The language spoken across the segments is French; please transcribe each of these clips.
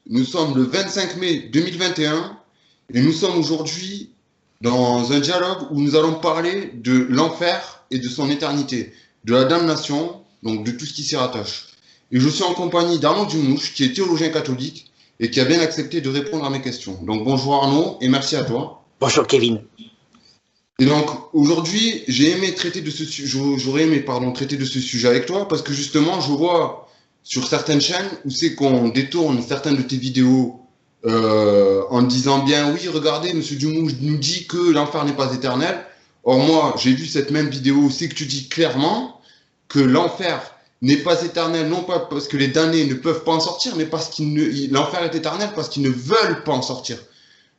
Nous sommes le 25 mai 2021 et nous sommes aujourd'hui dans un dialogue où nous allons parler de l'enfer et de son éternité, de la damnation, donc de tout ce qui s'y rattache. Et je suis en compagnie d'Arnaud Dumouche, qui est théologien catholique et qui a bien accepté de répondre à mes questions. Donc bonjour Arnaud et merci à toi. Bonjour Kevin. Et donc aujourd'hui, j'aurais aimé traiter de ce sujet avec toi parce que justement, je vois sur certaines chaînes où c'est qu'on détourne certaines de tes vidéos en disant bien oui, regardez, Monsieur Dumouche nous dit que l'enfer n'est pas éternel. Or moi, j'ai vu cette même vidéo, c'est que tu dis clairement que l'enfer n'est pas éternel, non pas parce que les damnés ne peuvent pas en sortir, mais parce l'enfer est éternel parce qu'ils ne veulent pas en sortir.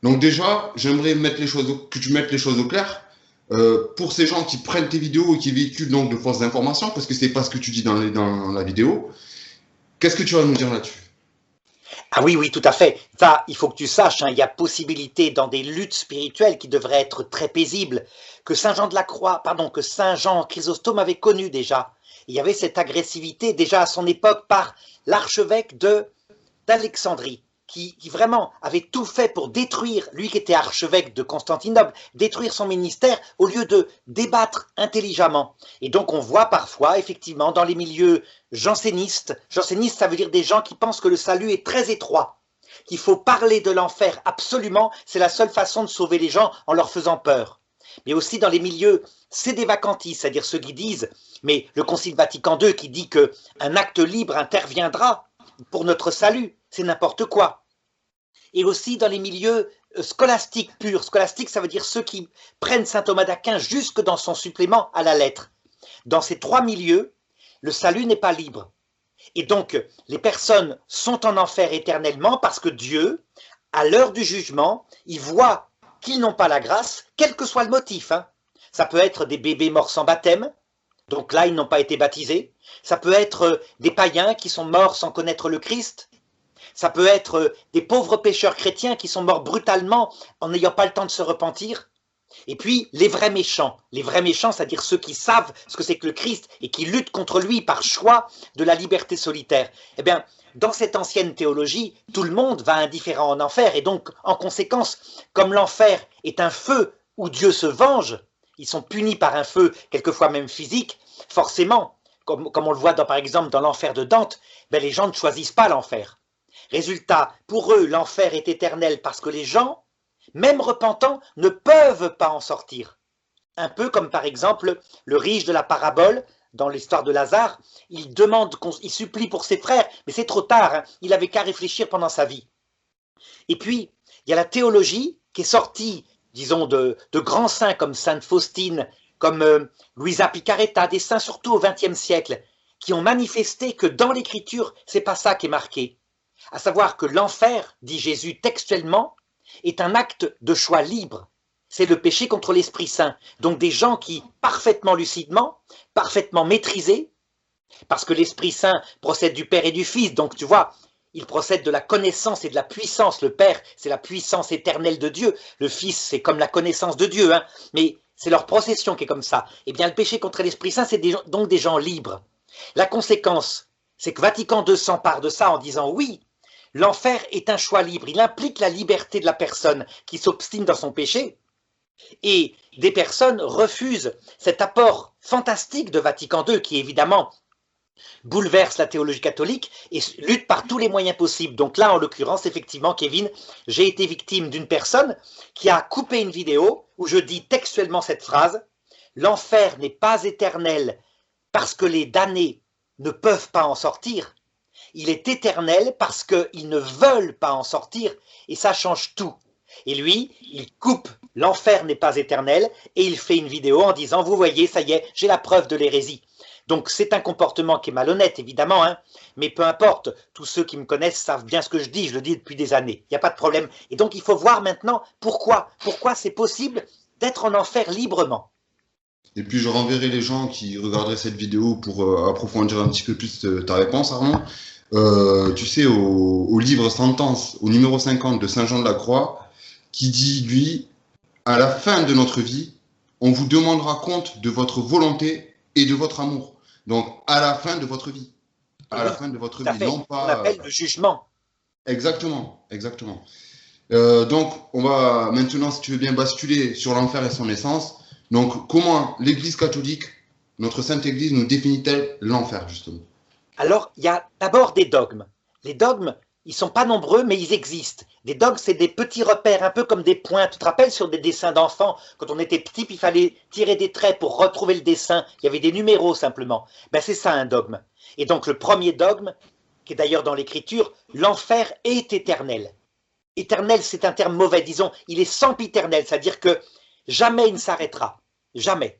Donc déjà, j'aimerais que tu mettes les choses au clair. Pour ces gens qui prennent tes vidéos et qui véhiculent donc de fausses informations, parce que c'est pas ce que tu dis dans la vidéo, qu'est-ce que tu vas nous dire là-dessus? Ah oui, oui, tout à fait. Ça, il faut que tu saches, hein, il y a possibilité dans des luttes spirituelles qui devraient être très paisibles, que Saint Jean de la Croix, pardon, que Saint Jean Chrysostome avait connu déjà. Il y avait cette agressivité déjà à son époque par l'archevêque d'Alexandrie, qui vraiment avait tout fait pour détruire, lui qui était archevêque de Constantinople, détruire son ministère au lieu de débattre intelligemment. Et donc on voit parfois, effectivement, dans les milieux jansénistes, ça veut dire des gens qui pensent que le salut est très étroit, qu'il faut parler de l'enfer absolument, c'est la seule façon de sauver les gens en leur faisant peur. Mais aussi dans les milieux sédévacantistes, c'est-à-dire ceux qui disent, mais le Concile Vatican II qui dit qu'un acte libre interviendra pour notre salut, c'est n'importe quoi. Et aussi dans les milieux scolastiques purs. Scolastique, ça veut dire ceux qui prennent saint Thomas d'Aquin jusque dans son supplément à la lettre. Dans ces trois milieux, le salut n'est pas libre. Et donc, les personnes sont en enfer éternellement parce que Dieu, à l'heure du jugement, il voit qu'ils n'ont pas la grâce, quel que soit le motif. Hein. Ça peut être des bébés morts sans baptême, donc là, ils n'ont pas été baptisés. Ça peut être des païens qui sont morts sans connaître le Christ. Ça peut être des pauvres pécheurs chrétiens qui sont morts brutalement en n'ayant pas le temps de se repentir. Et puis, les vrais méchants, c'est-à-dire ceux qui savent ce que c'est que le Christ et qui luttent contre lui par choix de la liberté solitaire. Eh bien, dans cette ancienne théologie, tout le monde va indifférent en enfer. Et donc, en conséquence, comme l'enfer est un feu où Dieu se venge, ils sont punis par un feu, quelquefois même physique, forcément, comme on le voit par exemple dans l'enfer de Dante, ben les gens ne choisissent pas l'enfer. Résultat, pour eux, l'enfer est éternel parce que les gens, même repentants, ne peuvent pas en sortir. Un peu comme par exemple le riche de la parabole, dans l'histoire de Lazare, il supplie pour ses frères, mais c'est trop tard, hein, il n'avait qu'à réfléchir pendant sa vie. Et puis, il y a la théologie qui est sortie, disons, de grands saints comme Sainte Faustine, comme Luisa Picaretta, des saints surtout au XXe siècle, qui ont manifesté que dans l'écriture, c'est pas ça qui est marqué. À savoir que l'enfer, dit Jésus textuellement, est un acte de choix libre. C'est le péché contre l'Esprit Saint. Donc des gens qui, parfaitement lucidement, parfaitement maîtrisés, parce que l'Esprit Saint procède du Père et du Fils, donc tu vois, il procède de la connaissance et de la puissance. Le Père, c'est la puissance éternelle de Dieu. Le Fils, c'est comme la connaissance de Dieu, hein. Mais c'est leur procession qui est comme ça. Eh bien, le péché contre l'Esprit Saint, c'est donc des gens libres. La conséquence, c'est que Vatican II s'empare de ça en disant oui, l'enfer est un choix libre, il implique la liberté de la personne qui s'obstine dans son péché, et des personnes refusent cet apport fantastique de Vatican II qui évidemment bouleverse la théologie catholique et lutte par tous les moyens possibles. Donc là, en l'occurrence, effectivement, Kevin, j'ai été victime d'une personne qui a coupé une vidéo où je dis textuellement cette phrase « L'enfer n'est pas éternel parce que les damnés ne peuvent pas en sortir, il est éternel parce qu'ils ne veulent pas en sortir et ça change tout. » Et lui, il coupe « L'enfer n'est pas éternel » et il fait une vidéo en disant « Vous voyez, ça y est, j'ai la preuve de l'hérésie. » Donc c'est un comportement qui est malhonnête, évidemment, hein, mais peu importe, tous ceux qui me connaissent savent bien ce que je dis depuis des années, il n'y a pas de problème. Et donc il faut voir maintenant pourquoi c'est possible d'être en enfer librement. Et puis je renverrai les gens qui regarderaient cette vidéo pour approfondir un petit peu plus ta réponse, Armand. Tu sais, au livre Sentence, au numéro 50 de Saint Jean de la Croix, qui dit, lui, à la fin de notre vie, on vous demandera compte de votre volonté et de votre amour. Donc, à la fin de votre vie. À la fin de votre vie, non pas... On appelle le jugement. Exactement, exactement. Donc, on va maintenant, si tu veux bien, basculer sur l'enfer et son essence. Donc, comment l'Église catholique, notre Sainte Église, nous définit-elle l'enfer, justement? Alors, il y a d'abord des dogmes. Les dogmes, ils sont pas nombreux, mais ils existent. Des dogmes, c'est des petits repères, un peu comme des points. Tu te rappelles sur des dessins d'enfants, quand on était petit, puis il fallait tirer des traits pour retrouver le dessin. Il y avait des numéros simplement. Ben, c'est ça un dogme. Et donc, le premier dogme, qui est d'ailleurs dans l'Écriture, l'enfer est éternel. Éternel, c'est un terme mauvais, disons, il est sempiternel, c'est-à-dire que jamais il ne s'arrêtera. Jamais.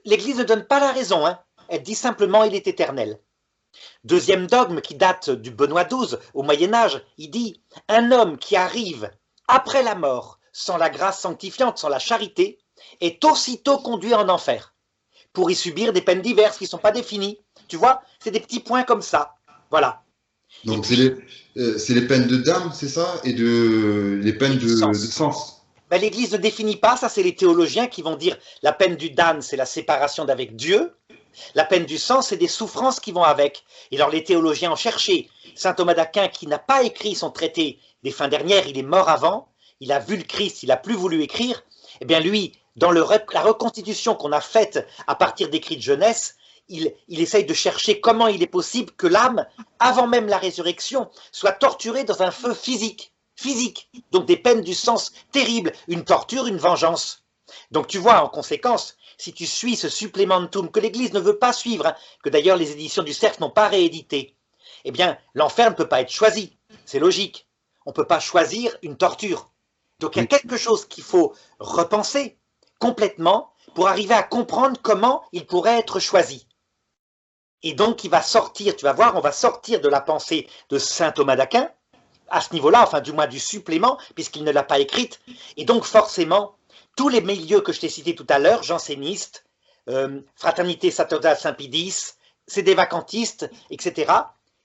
L'Église ne donne pas la raison, hein. Elle dit simplement il est éternel. Deuxième dogme qui date du Benoît XII, au Moyen-Âge, il dit « Un homme qui arrive après la mort, sans la grâce sanctifiante, sans la charité, est aussitôt conduit en enfer, pour y subir des peines diverses qui ne sont pas définies. » Tu vois, c'est des petits points comme ça. Voilà. Et Donc, puis, c'est les peines de dame, c'est ça? Et les et peines du de sens. sens. Ben, l'Église ne définit pas, ça c'est les théologiens qui vont dire la peine du damn, c'est la séparation d'avec Dieu. La peine du sang, c'est des souffrances qui vont avec. Et alors les théologiens ont cherché. Saint Thomas d'Aquin, qui n'a pas écrit son traité des fins dernières, il est mort avant, il a vu le Christ, il n'a plus voulu écrire. Eh bien lui, dans la reconstitution qu'on a faite à partir d'écrits de jeunesse, il essaye de chercher comment il est possible que l'âme, avant même la résurrection, soit torturée dans un feu physique. Physique. Donc des peines du sens terribles, une torture, une vengeance. Donc tu vois, en conséquence, si tu suis ce supplementum que l'Église ne veut pas suivre, hein, que d'ailleurs les éditions du Cercle n'ont pas réédité, eh bien, l'enfer ne peut pas être choisi. C'est logique. On ne peut pas choisir une torture. Donc il y a Oui. quelque chose qu'il faut repenser complètement pour arriver à comprendre comment il pourrait être choisi. Et donc il va sortir, tu vas voir, on va sortir de la pensée de saint Thomas d'Aquin, à ce niveau-là, enfin du moins du supplément, puisqu'il ne l'a pas écrite. Et donc forcément, tous les milieux que je t'ai cités tout à l'heure, jansénistes, Fraternité sacerdotale Saint-Pie-X, c'est des vacantistes, etc.,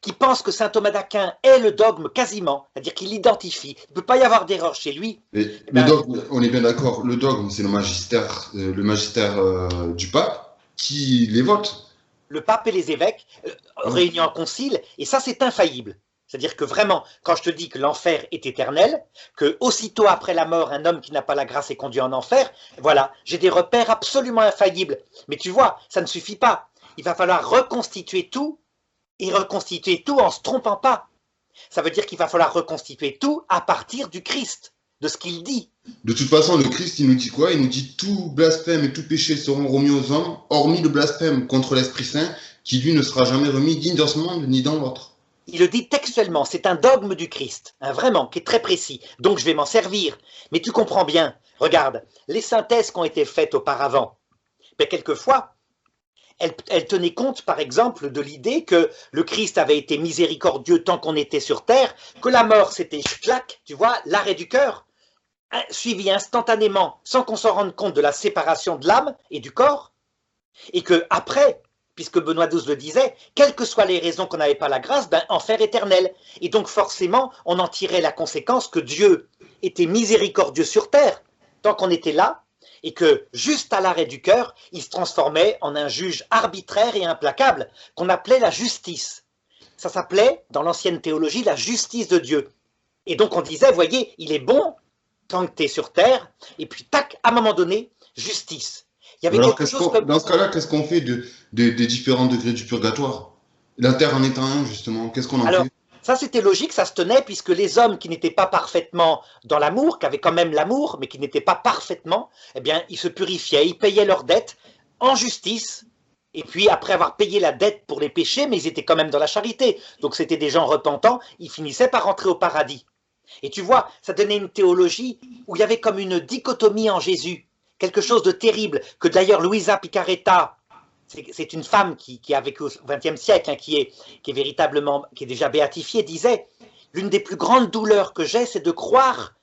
qui pensent que saint Thomas d'Aquin est le dogme quasiment, c'est-à-dire qu'il l'identifie. Il ne peut pas y avoir d'erreur chez lui. Et Eh le ben, dogme, on est bien d'accord, le dogme, c'est le magistère du pape qui les vote. le pape et les évêques Voilà. réunis en concile, et ça c'est infaillible. C'est-à-dire que vraiment, quand je te dis que l'enfer est éternel, que aussitôt après la mort, un homme qui n'a pas la grâce est conduit en enfer, voilà, j'ai des repères absolument infaillibles. Mais tu vois, ça ne suffit pas. Il va falloir reconstituer tout, et reconstituer tout en ne se trompant pas. Ça veut dire qu'il va falloir reconstituer tout à partir du Christ, de ce qu'il dit. De toute façon, le Christ, il nous dit quoi? Il nous dit tout blasphème et tout péché seront remis aux hommes, hormis le blasphème contre l'Esprit Saint, qui lui ne sera jamais remis ni dans ce monde ni dans l'autre. Il le dit textuellement, c'est un dogme du Christ, hein, vraiment, qui est très précis. Donc je vais m'en servir. Mais tu comprends bien, regarde, les synthèses qui ont été faites auparavant, ben, quelquefois, elles tenaient compte, par exemple, de l'idée que le Christ avait été miséricordieux tant qu'on était sur terre, que la mort, c'était clac, tu vois, l'arrêt du cœur, suivi instantanément, sans qu'on s'en rende compte de la séparation de l'âme et du corps, et que après, puisque Benoît XII le disait, quelles que soient les raisons qu'on n'avait pas la grâce, ben, enfer éternel. Et donc forcément, on en tirait la conséquence que Dieu était miséricordieux sur terre, tant qu'on était là, et que juste à l'arrêt du cœur, il se transformait en un juge arbitraire et implacable, qu'on appelait la justice. Ça s'appelait, dans l'ancienne théologie, la justice de Dieu. Et donc on disait, voyez, il est bon tant que tu es sur terre, et puis tac, à un moment donné, justice. Il y avait Alors, quelque chose comme... dans ce cas-là, qu'est-ce qu'on fait des différents degrés du purgatoire? La terre en étant un, justement, qu'est-ce qu'on en Alors, fait? ça c'était logique, ça se tenait, puisque les hommes qui n'étaient pas parfaitement dans l'amour, qui avaient quand même l'amour, mais qui n'étaient pas parfaitement, eh bien, ils se purifiaient, ils payaient leurs dettes en justice, et puis après avoir payé la dette pour les péchés, mais ils étaient quand même dans la charité, donc c'était des gens repentants, ils finissaient par rentrer au paradis. Et tu vois, ça donnait une théologie où il y avait comme une dichotomie en Jésus, quelque chose de terrible, que d'ailleurs Luisa Picaretta, c'est une femme qui a vécu au XXe siècle, hein, qui est véritablement, qui est déjà béatifiée, disait, l'une des plus grandes douleurs que j'ai, c'est de croire,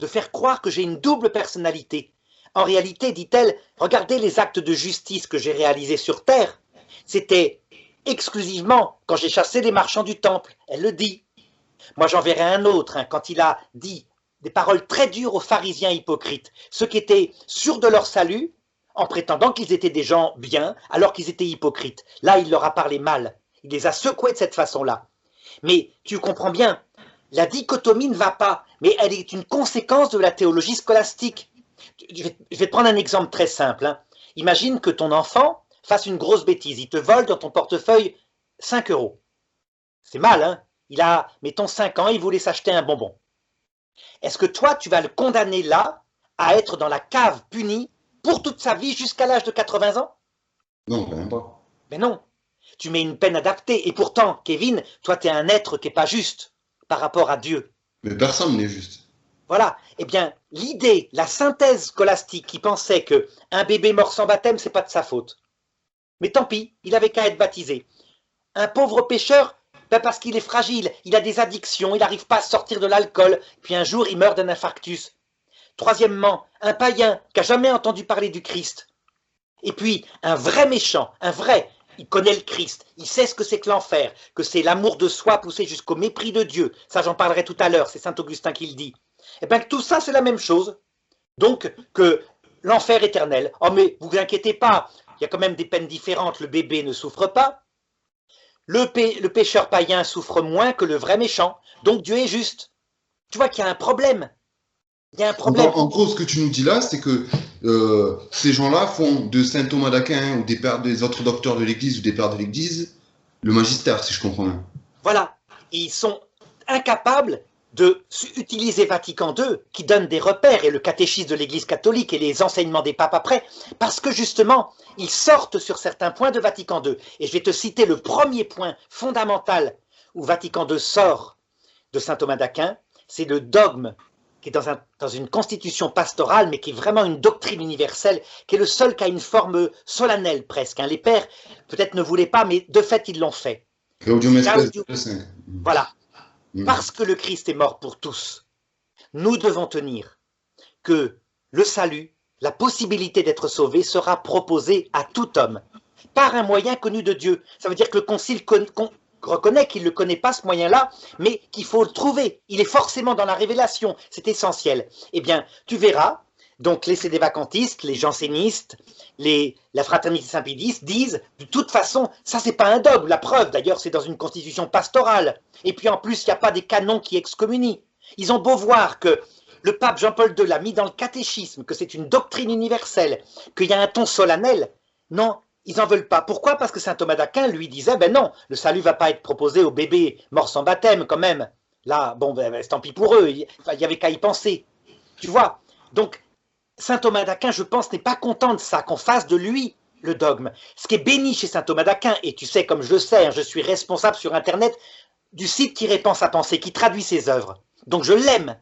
de faire croire que j'ai une double personnalité. En réalité, dit-elle, regardez les actes de justice que j'ai réalisés sur terre, c'était exclusivement quand j'ai chassé les marchands du temple, elle le dit. Moi j'en verrai un autre, hein, quand il a dit des paroles très dures aux pharisiens hypocrites, ceux qui étaient sûrs de leur salut, en prétendant qu'ils étaient des gens bien, alors qu'ils étaient hypocrites. Là, il leur a parlé mal. Il les a secoués de cette façon-là. Mais tu comprends bien, la dichotomie ne va pas, mais elle est une conséquence de la théologie scolastique. Je vais te prendre un exemple très simple, hein. Imagine que ton enfant fasse une grosse bêtise, il te vole dans ton portefeuille 5 euros. C'est mal, hein? Il a, mettons, 5 ans, il voulait s'acheter un bonbon. Est-ce que toi, tu vas le condamner là à être dans la cave puni pour toute sa vie jusqu'à l'âge de 80 ans? Non, quand même pas. Mais non, tu mets une peine adaptée. Et pourtant, Kevin, toi, tu es un être qui n'est pas juste par rapport à Dieu. Mais personne n'est juste. Voilà. Eh bien, l'idée, la synthèse scolastique qui pensait qu'un bébé mort sans baptême, c'est pas de sa faute. Mais tant pis, il avait qu'à être baptisé. Un pauvre pécheur, ben parce qu'il est fragile, il a des addictions, il n'arrive pas à sortir de l'alcool, puis un jour il meurt d'un infarctus. Troisièmement, un païen qui n'a jamais entendu parler du Christ. Et puis, un vrai méchant, un vrai, il connaît le Christ, il sait ce que c'est que l'enfer, que c'est l'amour de soi poussé jusqu'au mépris de Dieu. Ça, j'en parlerai tout à l'heure, c'est saint Augustin qui le dit. Eh bien, tout ça, c'est la même chose. Donc, que l'enfer éternel. Oh, mais vous inquiétez pas, il y a quand même des peines différentes. Le bébé ne souffre pas. Le pécheur païen souffre moins que le vrai méchant. Donc, Dieu est juste. Tu vois qu'il y a un problème. Il y a un problème. En gros, ce que tu nous dis là, c'est que ces gens-là font de saint Thomas d'Aquin ou des autres docteurs de l'Église ou des pères de l'Église le magistère, si je comprends bien. Voilà. Et ils sont incapables de utiliser Vatican II, qui donne des repères, et le catéchisme de l'Église catholique et les enseignements des papes après, parce que justement, ils sortent sur certains points de Vatican II. Et je vais te citer le premier point fondamental où Vatican II sort de saint Thomas d'Aquin, c'est le dogme qui est dans une constitution pastorale, mais qui est vraiment une doctrine universelle, qui est le seul qui a une forme solennelle presque. Les pères, peut-être ne voulaient pas, mais de fait, ils l'ont fait. Voilà. Parce que le Christ est mort pour tous, nous devons tenir que le salut, la possibilité d'être sauvé sera proposée à tout homme, par un moyen connu de Dieu. Ça veut dire que le Concile reconnaît qu'il ne le connaît pas, ce moyen-là, mais qu'il faut le trouver. Il est forcément dans la révélation, c'est essentiel. Eh bien, tu verras, donc les sédévacantistes, les jansénistes, la fraternité Saint-Pédiste disent, de toute façon, ça c'est pas un dogme, la preuve d'ailleurs c'est dans une constitution pastorale. Et puis en plus, il n'y a pas des canons qui excommunient. Ils ont beau voir que le pape Jean-Paul II l'a mis dans le catéchisme, que c'est une doctrine universelle, qu'il y a un ton solennel. Non, ils n'en veulent pas. Pourquoi? Parce que saint Thomas d'Aquin lui disait, ben non, le salut ne va pas être proposé aux bébés morts sans baptême quand même. Là, bon, ben, tant pis pour eux, il y avait qu'à y penser. Tu vois? Donc, saint Thomas d'Aquin, je pense, n'est pas content de ça, qu'on fasse de lui le dogme. Ce qui est béni chez saint Thomas d'Aquin, et tu sais comme je le sais, je suis responsable sur Internet du site qui répand sa pensée, qui traduit ses œuvres. Donc je l'aime,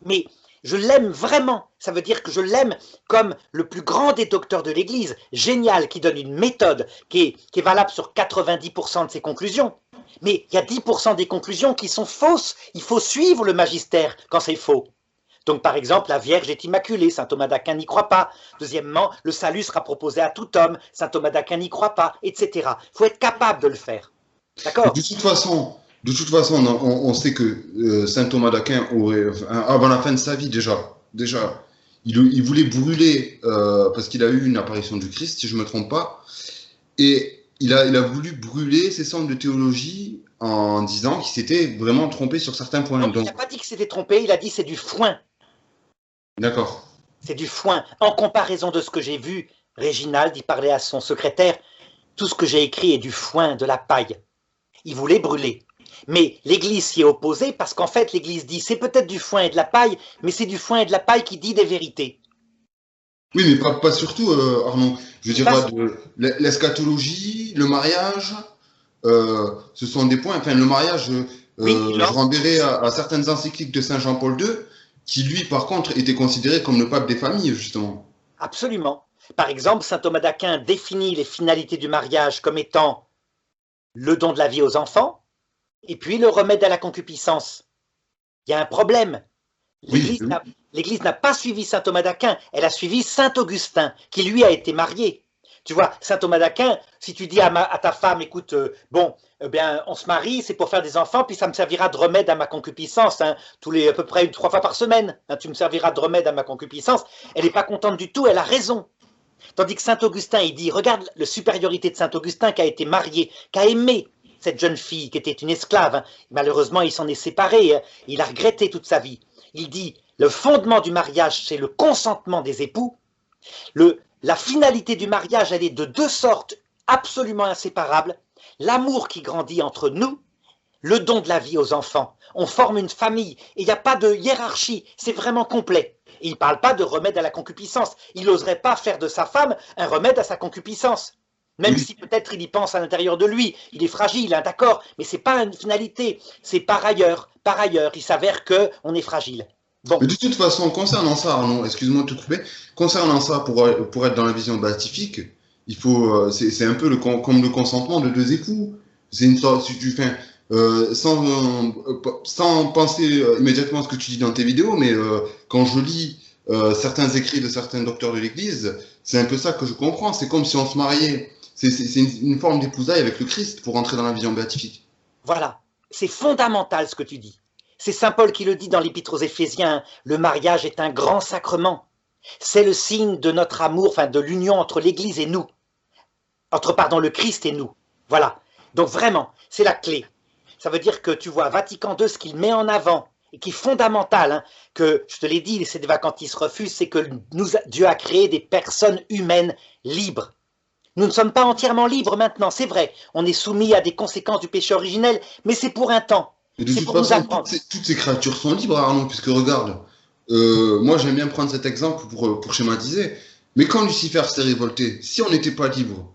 mais je l'aime vraiment. Ça veut dire que je l'aime comme le plus grand des docteurs de l'Église, génial, qui donne une méthode qui est valable sur 90% de ses conclusions. Mais il y a 10% des conclusions qui sont fausses. Il faut suivre le magistère quand c'est faux. Donc par exemple, la Vierge est immaculée, saint Thomas d'Aquin n'y croit pas. Deuxièmement, le salut sera proposé à tout homme, saint Thomas d'Aquin n'y croit pas, etc. Il faut être capable de le faire. D'accord? De toute façon, on sait que saint Thomas d'Aquin aurait, avant la fin de sa vie déjà, il voulait brûler, parce qu'il a eu une apparition du Christ, si je ne me trompe pas, et il a voulu brûler ses cendres de théologie en disant qu'il s'était vraiment trompé sur certains points. Non, il n'a pas dit qu'il s'était trompé, il a dit c'est du foin. D'accord. C'est du foin. En comparaison de ce que j'ai vu, Réginald, il parlait à son secrétaire, tout ce que j'ai écrit est du foin, de la paille. Il voulait brûler. Mais l'Église s'y est opposée parce qu'en fait, l'Église dit c'est peut-être du foin et de la paille, mais c'est du foin et de la paille qui dit des vérités. Oui, mais pas surtout, Arnaud. Je dirais l'eschatologie, le mariage, ce sont des points. Enfin, le mariage, je renverrai à certaines encycliques de Saint Jean-Paul II, qui lui, par contre, était considéré comme le pape des familles, justement. Absolument. Par exemple, saint Thomas d'Aquin définit les finalités du mariage comme étant le don de la vie aux enfants, et puis le remède à la concupiscence. Il y a un problème. L'Église n'a pas suivi saint Thomas d'Aquin, elle a suivi saint Augustin, qui lui a été marié. Tu vois, saint Thomas d'Aquin, si tu dis à ta femme, écoute, on se marie, c'est pour faire des enfants, puis ça me servira de remède à ma concupiscence, à peu près 3 fois par semaine, tu me serviras de remède à ma concupiscence, elle n'est pas contente du tout, elle a raison. Tandis que saint Augustin, il dit, regarde la supériorité de saint Augustin qui a été marié, qui a aimé cette jeune fille qui était une esclave. Hein. Malheureusement, il s'en est séparé. Hein. Il a regretté toute sa vie. Il dit, le fondement du mariage, c'est le consentement des époux. La finalité du mariage, elle est de deux sortes absolument inséparables. L'amour qui grandit entre nous, le don de la vie aux enfants. On forme une famille et il n'y a pas de hiérarchie, c'est vraiment complet. Et il ne parle pas de remède à la concupiscence. Il n'oserait pas faire de sa femme un remède à sa concupiscence. Même si peut-être il y pense à l'intérieur de lui, il est fragile, hein, d'accord, mais ce n'est pas une finalité, c'est par ailleurs, il s'avère qu'on est fragile. Bon. Mais de toute façon, concernant ça, Arnaud, excuse-moi de te couper, concernant ça, pour être dans la vision béatifique, il faut, c'est un peu comme le consentement de deux époux. C'est une sorte, si tu fais, sans penser immédiatement à ce que tu dis dans tes vidéos, mais quand je lis certains écrits de certains docteurs de l'Église, c'est un peu ça que je comprends. C'est comme si on se mariait. C'est une forme d'épousailles avec le Christ pour entrer dans la vision béatifique. Voilà, c'est fondamental ce que tu dis. C'est saint Paul qui le dit dans l'Épître aux Éphésiens, le mariage est un grand sacrement. C'est le signe de notre amour, enfin de l'union entre l'Église et nous. Le Christ et nous. Voilà. Donc vraiment, c'est la clé. Ça veut dire que tu vois, Vatican II, ce qu'il met en avant, et qui est fondamental, hein, que je te l'ai dit, c'est des vacantistes refusent, c'est que Dieu a créé des personnes humaines libres. Nous ne sommes pas entièrement libres maintenant, c'est vrai. On est soumis à des conséquences du péché originel, mais c'est pour un temps. Et de toute façon, toutes ces créatures sont libres, Arnaud, puisque regarde, moi j'aime bien prendre cet exemple pour schématiser, mais quand Lucifer s'est révolté, si on n'était pas libre,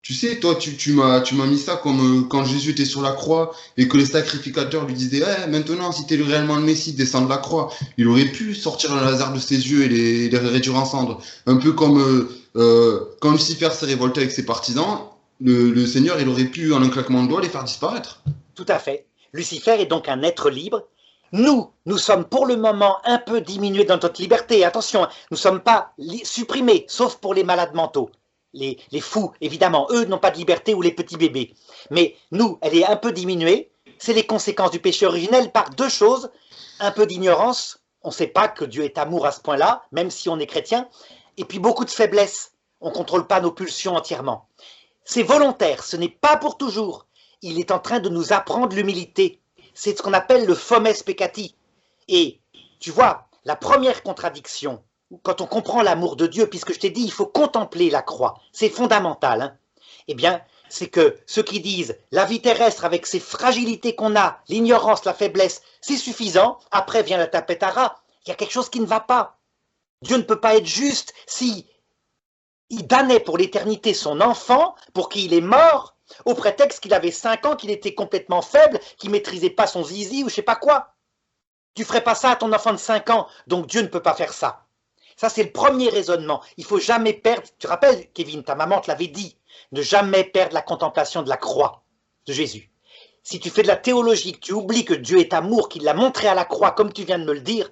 tu sais, toi, tu m'as mis ça comme quand Jésus était sur la croix et que les sacrificateurs lui disaient maintenant, si tu es réellement le Messie, descends de la croix. Il aurait pu sortir un laser de ses yeux et les réduire en cendres. Un peu comme quand Lucifer s'est révolté avec ses partisans, le Seigneur, il aurait pu, en un claquement de doigts, les faire disparaître. Tout à fait. Lucifer est donc un être libre. Nous sommes pour le moment un peu diminués dans notre liberté. Attention, hein, nous ne sommes pas supprimés, sauf pour les malades mentaux. Les fous, évidemment, eux n'ont pas de liberté, ou les petits bébés. Mais nous, elle est un peu diminuée. C'est les conséquences du péché originel par deux choses. Un peu d'ignorance, on ne sait pas que Dieu est amour à ce point-là, même si on est chrétien. Et puis beaucoup de faiblesse, on ne contrôle pas nos pulsions entièrement. C'est volontaire, ce n'est pas pour toujours. Il est en train de nous apprendre l'humilité. C'est ce qu'on appelle le fomes peccati. Et tu vois, la première contradiction, quand on comprend l'amour de Dieu, puisque je t'ai dit, il faut contempler la croix, c'est fondamental, hein. Eh bien, c'est que ceux qui disent la vie terrestre avec ses fragilités qu'on a, l'ignorance, la faiblesse, c'est suffisant, après vient la tapette à ras, il y a quelque chose qui ne va pas. Dieu ne peut pas être juste si il damnait pour l'éternité son enfant, pour qui il est mort, au prétexte qu'il avait 5 ans, qu'il était complètement faible, qu'il ne maîtrisait pas son zizi ou je sais pas quoi. Tu ferais pas ça à ton enfant de 5 ans, donc Dieu ne peut pas faire ça. Ça, c'est le premier raisonnement. Il faut jamais perdre, tu te rappelles, Kevin, ta maman te l'avait dit, ne jamais perdre la contemplation de la croix de Jésus. Si tu fais de la théologie, que tu oublies que Dieu est amour, qu'il l'a montré à la croix, comme tu viens de me le dire,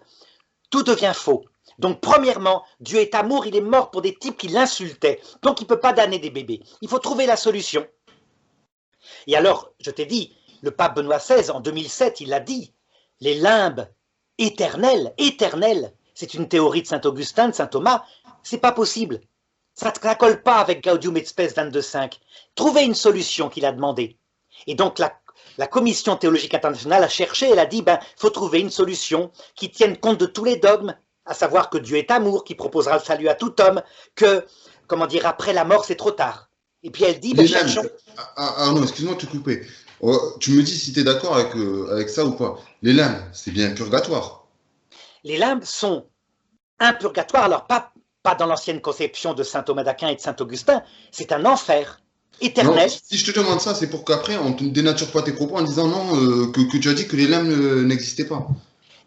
tout devient faux. Donc, premièrement, Dieu est amour, il est mort pour des types qui l'insultaient. Donc, il ne peut pas damner des bébés. Il faut trouver la solution. Et alors, je t'ai dit, le pape Benoît XVI, en 2007, il l'a dit, les limbes éternelles, c'est une théorie de Saint-Augustin, de Saint-Thomas, c'est pas possible. Ça ne colle pas avec Gaudium et Spes 22.5. Trouvez une solution qu'il a demandé. Et donc, la Commission théologique internationale a cherché, elle a dit, faut trouver une solution qui tienne compte de tous les dogmes, à savoir que Dieu est amour, qui proposera le salut à tout homme, que, comment dire, après la mort, c'est trop tard. Et puis elle dit, cherchons... non, excuse-moi de te couper. Tu me dis si tu es d'accord avec ça ou pas. Les limbes, c'est bien un purgatoire. Les limbes sont un purgatoire, alors pas dans l'ancienne conception de saint Thomas d'Aquin et de saint Augustin, c'est un enfer éternel. Non, si je te demande ça, c'est pour qu'après on ne dénature pas tes propos en disant non, que tu as dit que les limbes n'existaient pas.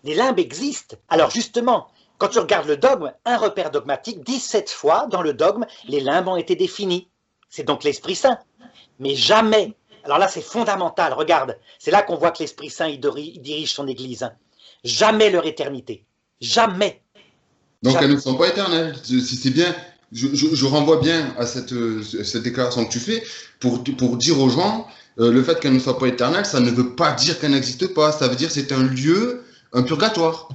Les limbes existent. Alors justement, quand tu regardes le dogme, un repère dogmatique, 17 fois dans le dogme, les limbes ont été définies. C'est donc l'Esprit Saint. Mais jamais, alors là c'est fondamental, regarde, c'est là qu'on voit que l'Esprit Saint il dirige son Église. Hein. Jamais leur éternité. Jamais. Donc jamais. Elles ne sont pas éternelles. C'est bien, je renvoie bien à cette déclaration que tu fais pour dire aux gens, le fait qu'elles ne soient pas éternelles, ça ne veut pas dire qu'elles n'existent pas. Ça veut dire que c'est un lieu, un purgatoire.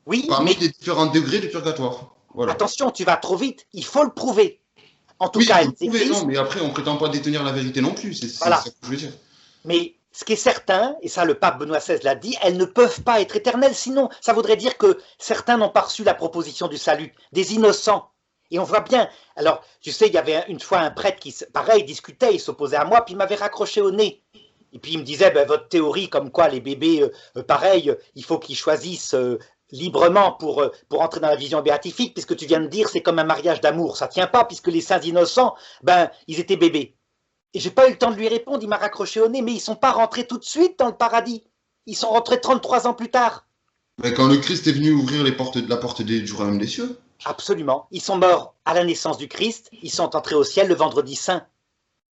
Oui, parmi les différents degrés de purgatoire. Voilà. Attention, tu vas trop vite, il faut le prouver. En tout cas, elles existent. Non, mais après, on ne prétend pas détenir la vérité non plus, c'est voilà. ça que je veux dire. Mais ce qui est certain, et ça le pape Benoît XVI l'a dit, elles ne peuvent pas être éternelles, sinon ça voudrait dire que certains n'ont pas reçu la proposition du salut, des innocents. Et on voit bien, alors tu sais, il y avait une fois un prêtre qui, pareil, discutait, il s'opposait à moi, puis il m'avait raccroché au nez. Et puis il me disait, ben, votre théorie comme quoi les bébés, pareil, il faut qu'ils choisissent librement pour entrer dans la vision béatifique, puisque tu viens de dire c'est comme un mariage d'amour, ça tient pas, puisque les saints innocents, ben, ils étaient bébés. Et j'ai pas eu le temps de lui répondre, il m'a raccroché au nez, mais ils sont pas rentrés tout de suite dans le paradis. Ils sont rentrés 33 ans plus tard. Mais quand le Christ est venu ouvrir la porte du royaume des cieux. Absolument. Ils sont morts à la naissance du Christ, ils sont entrés au ciel le vendredi saint.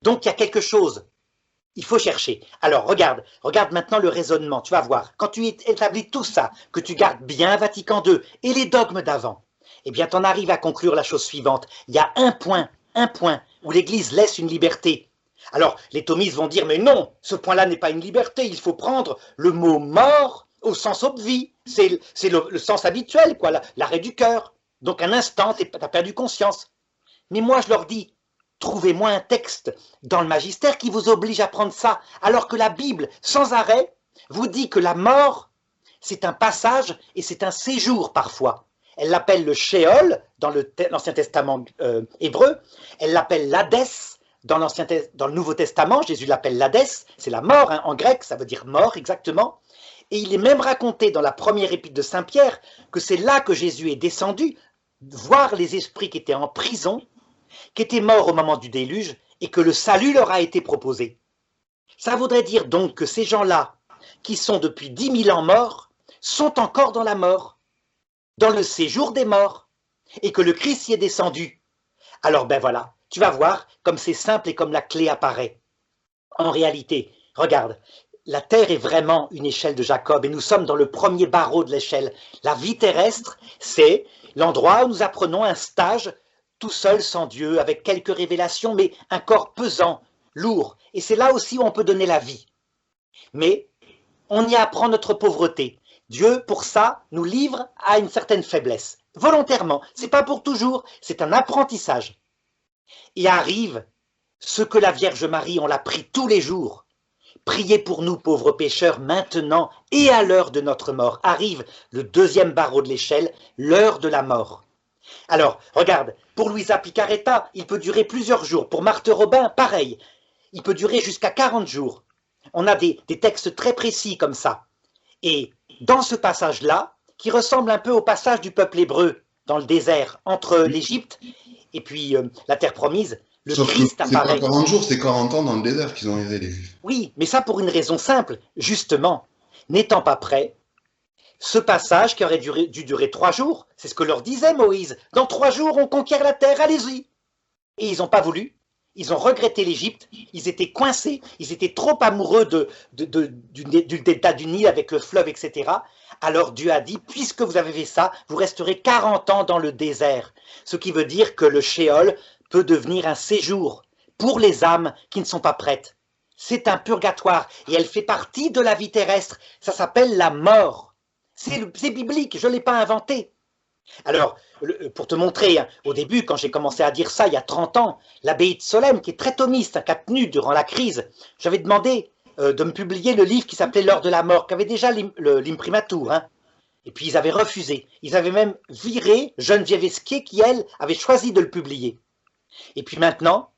Donc il y a quelque chose. Il faut chercher. Alors regarde maintenant le raisonnement, tu vas voir. Quand tu établis tout ça, que tu gardes bien Vatican II et les dogmes d'avant, eh bien tu en arrives à conclure la chose suivante. Il y a un point où l'Église laisse une liberté. Alors les thomistes vont dire, mais non, ce point-là n'est pas une liberté, il faut prendre le mot mort au sens obvi. C'est le sens habituel, quoi, l'arrêt du cœur. Donc un instant, tu as perdu conscience. Mais moi je leur dis, trouvez-moi un texte dans le magistère qui vous oblige à prendre ça, alors que la Bible, sans arrêt, vous dit que la mort, c'est un passage et c'est un séjour parfois. Elle l'appelle le Sheol dans l'Ancien Testament hébreu, elle l'appelle l'Hadès dans le Nouveau Testament, Jésus l'appelle l'Hadès, c'est la mort, hein, en grec, ça veut dire mort exactement. Et il est même raconté dans la première épître de Saint Pierre que c'est là que Jésus est descendu, voir les esprits qui étaient en prison, qui étaient morts au moment du déluge, et que le salut leur a été proposé. Ça voudrait dire donc que ces gens-là, qui sont depuis 10 000 ans morts, sont encore dans la mort, dans le séjour des morts, et que le Christ y est descendu. Alors ben voilà, tu vas voir comme c'est simple et comme la clé apparaît. En réalité, regarde, la Terre est vraiment une échelle de Jacob, et nous sommes dans le premier barreau de l'échelle. La vie terrestre, c'est l'endroit où nous apprenons un stage tout seul, sans Dieu, avec quelques révélations, mais un corps pesant, lourd. Et c'est là aussi où on peut donner la vie. Mais on y apprend notre pauvreté. Dieu, pour ça, nous livre à une certaine faiblesse. Volontairement. C'est pas pour toujours, c'est un apprentissage. Et arrive ce que la Vierge Marie, on l'a pris tous les jours. Priez pour nous, pauvres pécheurs, maintenant et à l'heure de notre mort. Arrive le deuxième barreau de l'échelle, l'heure de la mort. Alors, regarde, pour Luisa Picaretta, il peut durer plusieurs jours. Pour Marthe Robin, pareil. Il peut durer jusqu'à 40 jours. On a des textes très précis comme ça. Et dans ce passage-là, qui ressemble un peu au passage du peuple hébreu dans le désert, entre l'Égypte et puis la terre promise, le Sauf Christ que c'est apparaît. pas 40 jours, c'est 40 ans dans le désert qu'ils ont erré, les Juifs. Oui, mais ça pour une raison simple. Justement, n'étant pas prêts, ce passage qui aurait dû durer 3 jours, c'est ce que leur disait Moïse. Dans 3 jours, on conquiert la terre, allez-y. Et ils n'ont pas voulu. Ils ont regretté l'Égypte. Ils étaient coincés. Ils étaient trop amoureux du delta du Nil avec le fleuve, etc. Alors Dieu a dit, puisque vous avez fait ça, vous resterez 40 ans dans le désert. Ce qui veut dire que le Sheol peut devenir un séjour pour les âmes qui ne sont pas prêtes. C'est un purgatoire et elle fait partie de la vie terrestre. Ça s'appelle la mort. C'est biblique, je ne l'ai pas inventé. Alors, pour te montrer, hein, au début, quand j'ai commencé à dire ça, il y a 30 ans, l'abbaye de Solesmes, qui est très thomiste, hein, qui a tenu durant la crise, j'avais demandé de me publier le livre qui s'appelait L'heure de la mort, qui avait déjà l'imprimatur. Hein. Et puis ils avaient refusé. Ils avaient même viré Geneviève Esquier, qui, elle, avait choisi de le publier. Et puis maintenant,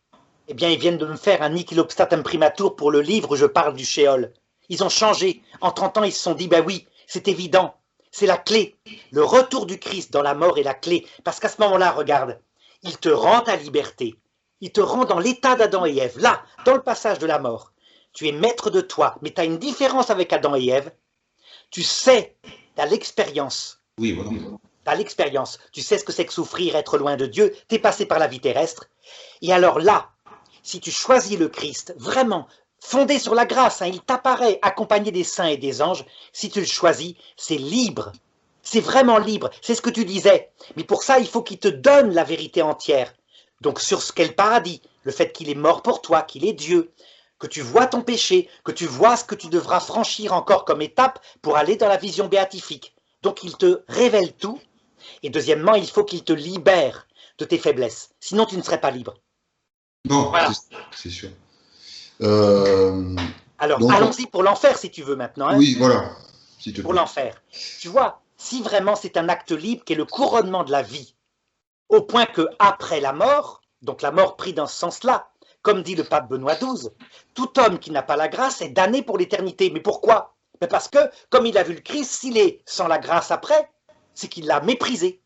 eh bien, ils viennent de me faire un nihil obstat imprimatur pour le livre où je parle du Sheol. Ils ont changé. En 30 ans, ils se sont dit, ben oui, c'est évident, c'est la clé. Le retour du Christ dans la mort est la clé. Parce qu'à ce moment-là, regarde, il te rend ta liberté. Il te rend dans l'état d'Adam et Ève. Là, dans le passage de la mort, tu es maître de toi, mais tu as une différence avec Adam et Ève. Tu sais, tu as l'expérience. Oui, voilà. Tu as l'expérience. Tu sais ce que c'est que souffrir, être loin de Dieu. Tu es passé par la vie terrestre. Et alors là, si tu choisis le Christ, vraiment, fondé sur la grâce, hein, il t'apparaît accompagné des saints et des anges. Si tu le choisis, c'est libre. C'est vraiment libre. C'est ce que tu disais. Mais pour ça, il faut qu'il te donne la vérité entière. Donc sur ce qu'est le paradis, le fait qu'il est mort pour toi, qu'il est Dieu, que tu vois ton péché, que tu vois ce que tu devras franchir encore comme étape pour aller dans la vision béatifique. Donc il te révèle tout. Et deuxièmement, il faut qu'il te libère de tes faiblesses. Sinon, tu ne serais pas libre. Non, Voilà. c'est sûr. Euh, Alors, Donc, allons-y pour l'enfer, si tu veux, maintenant. Hein, oui, voilà, s'il te pour plaît. l'enfer. Tu vois, si vraiment c'est un acte libre qui est le couronnement de la vie, au point que après la mort, donc la mort prise dans ce sens-là, comme dit le pape Benoît XII, tout homme qui n'a pas la grâce est damné pour l'éternité. Mais pourquoi? Parce que, comme il a vu le Christ, s'il est sans la grâce après, c'est qu'il l'a méprisé.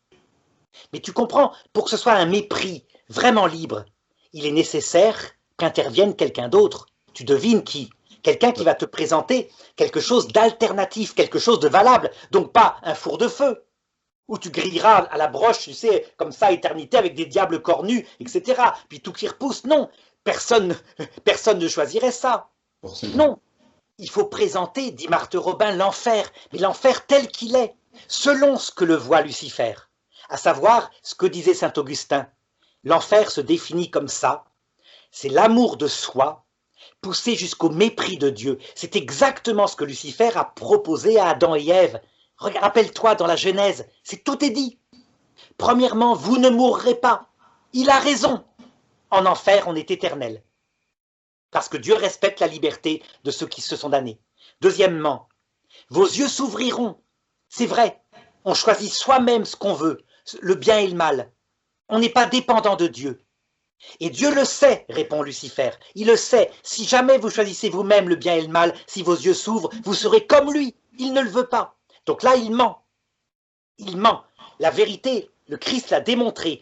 Mais tu comprends, pour que ce soit un mépris vraiment libre, il est nécessaire qu'intervienne quelqu'un d'autre. Tu devines qui? Quelqu'un qui va te présenter quelque chose d'alternatif, quelque chose de valable. Donc pas un four de feu, où tu grilleras à la broche, tu sais, comme ça, éternité, avec des diables cornus, etc. Puis tout qui repousse. Non, personne ne choisirait ça. Forcément. Non, il faut présenter, dit Marthe Robin, l'enfer, mais l'enfer tel qu'il est, selon ce que le voit Lucifer, à savoir ce que disait saint Augustin. L'enfer se définit comme ça, c'est l'amour de soi, poussé jusqu'au mépris de Dieu. C'est exactement ce que Lucifer a proposé à Adam et Ève. Rappelle-toi dans la Genèse, tout est dit. Premièrement, vous ne mourrez pas. Il a raison. En enfer, on est éternel. Parce que Dieu respecte la liberté de ceux qui se sont damnés. Deuxièmement, vos yeux s'ouvriront. C'est vrai, on choisit soi-même ce qu'on veut, le bien et le mal. On n'est pas dépendant de Dieu. Et Dieu le sait, répond Lucifer. Il le sait. Si jamais vous choisissez vous-même le bien et le mal, si vos yeux s'ouvrent, vous serez comme lui. Il ne le veut pas. Donc là, il ment. Il ment. La vérité, le Christ l'a démontré.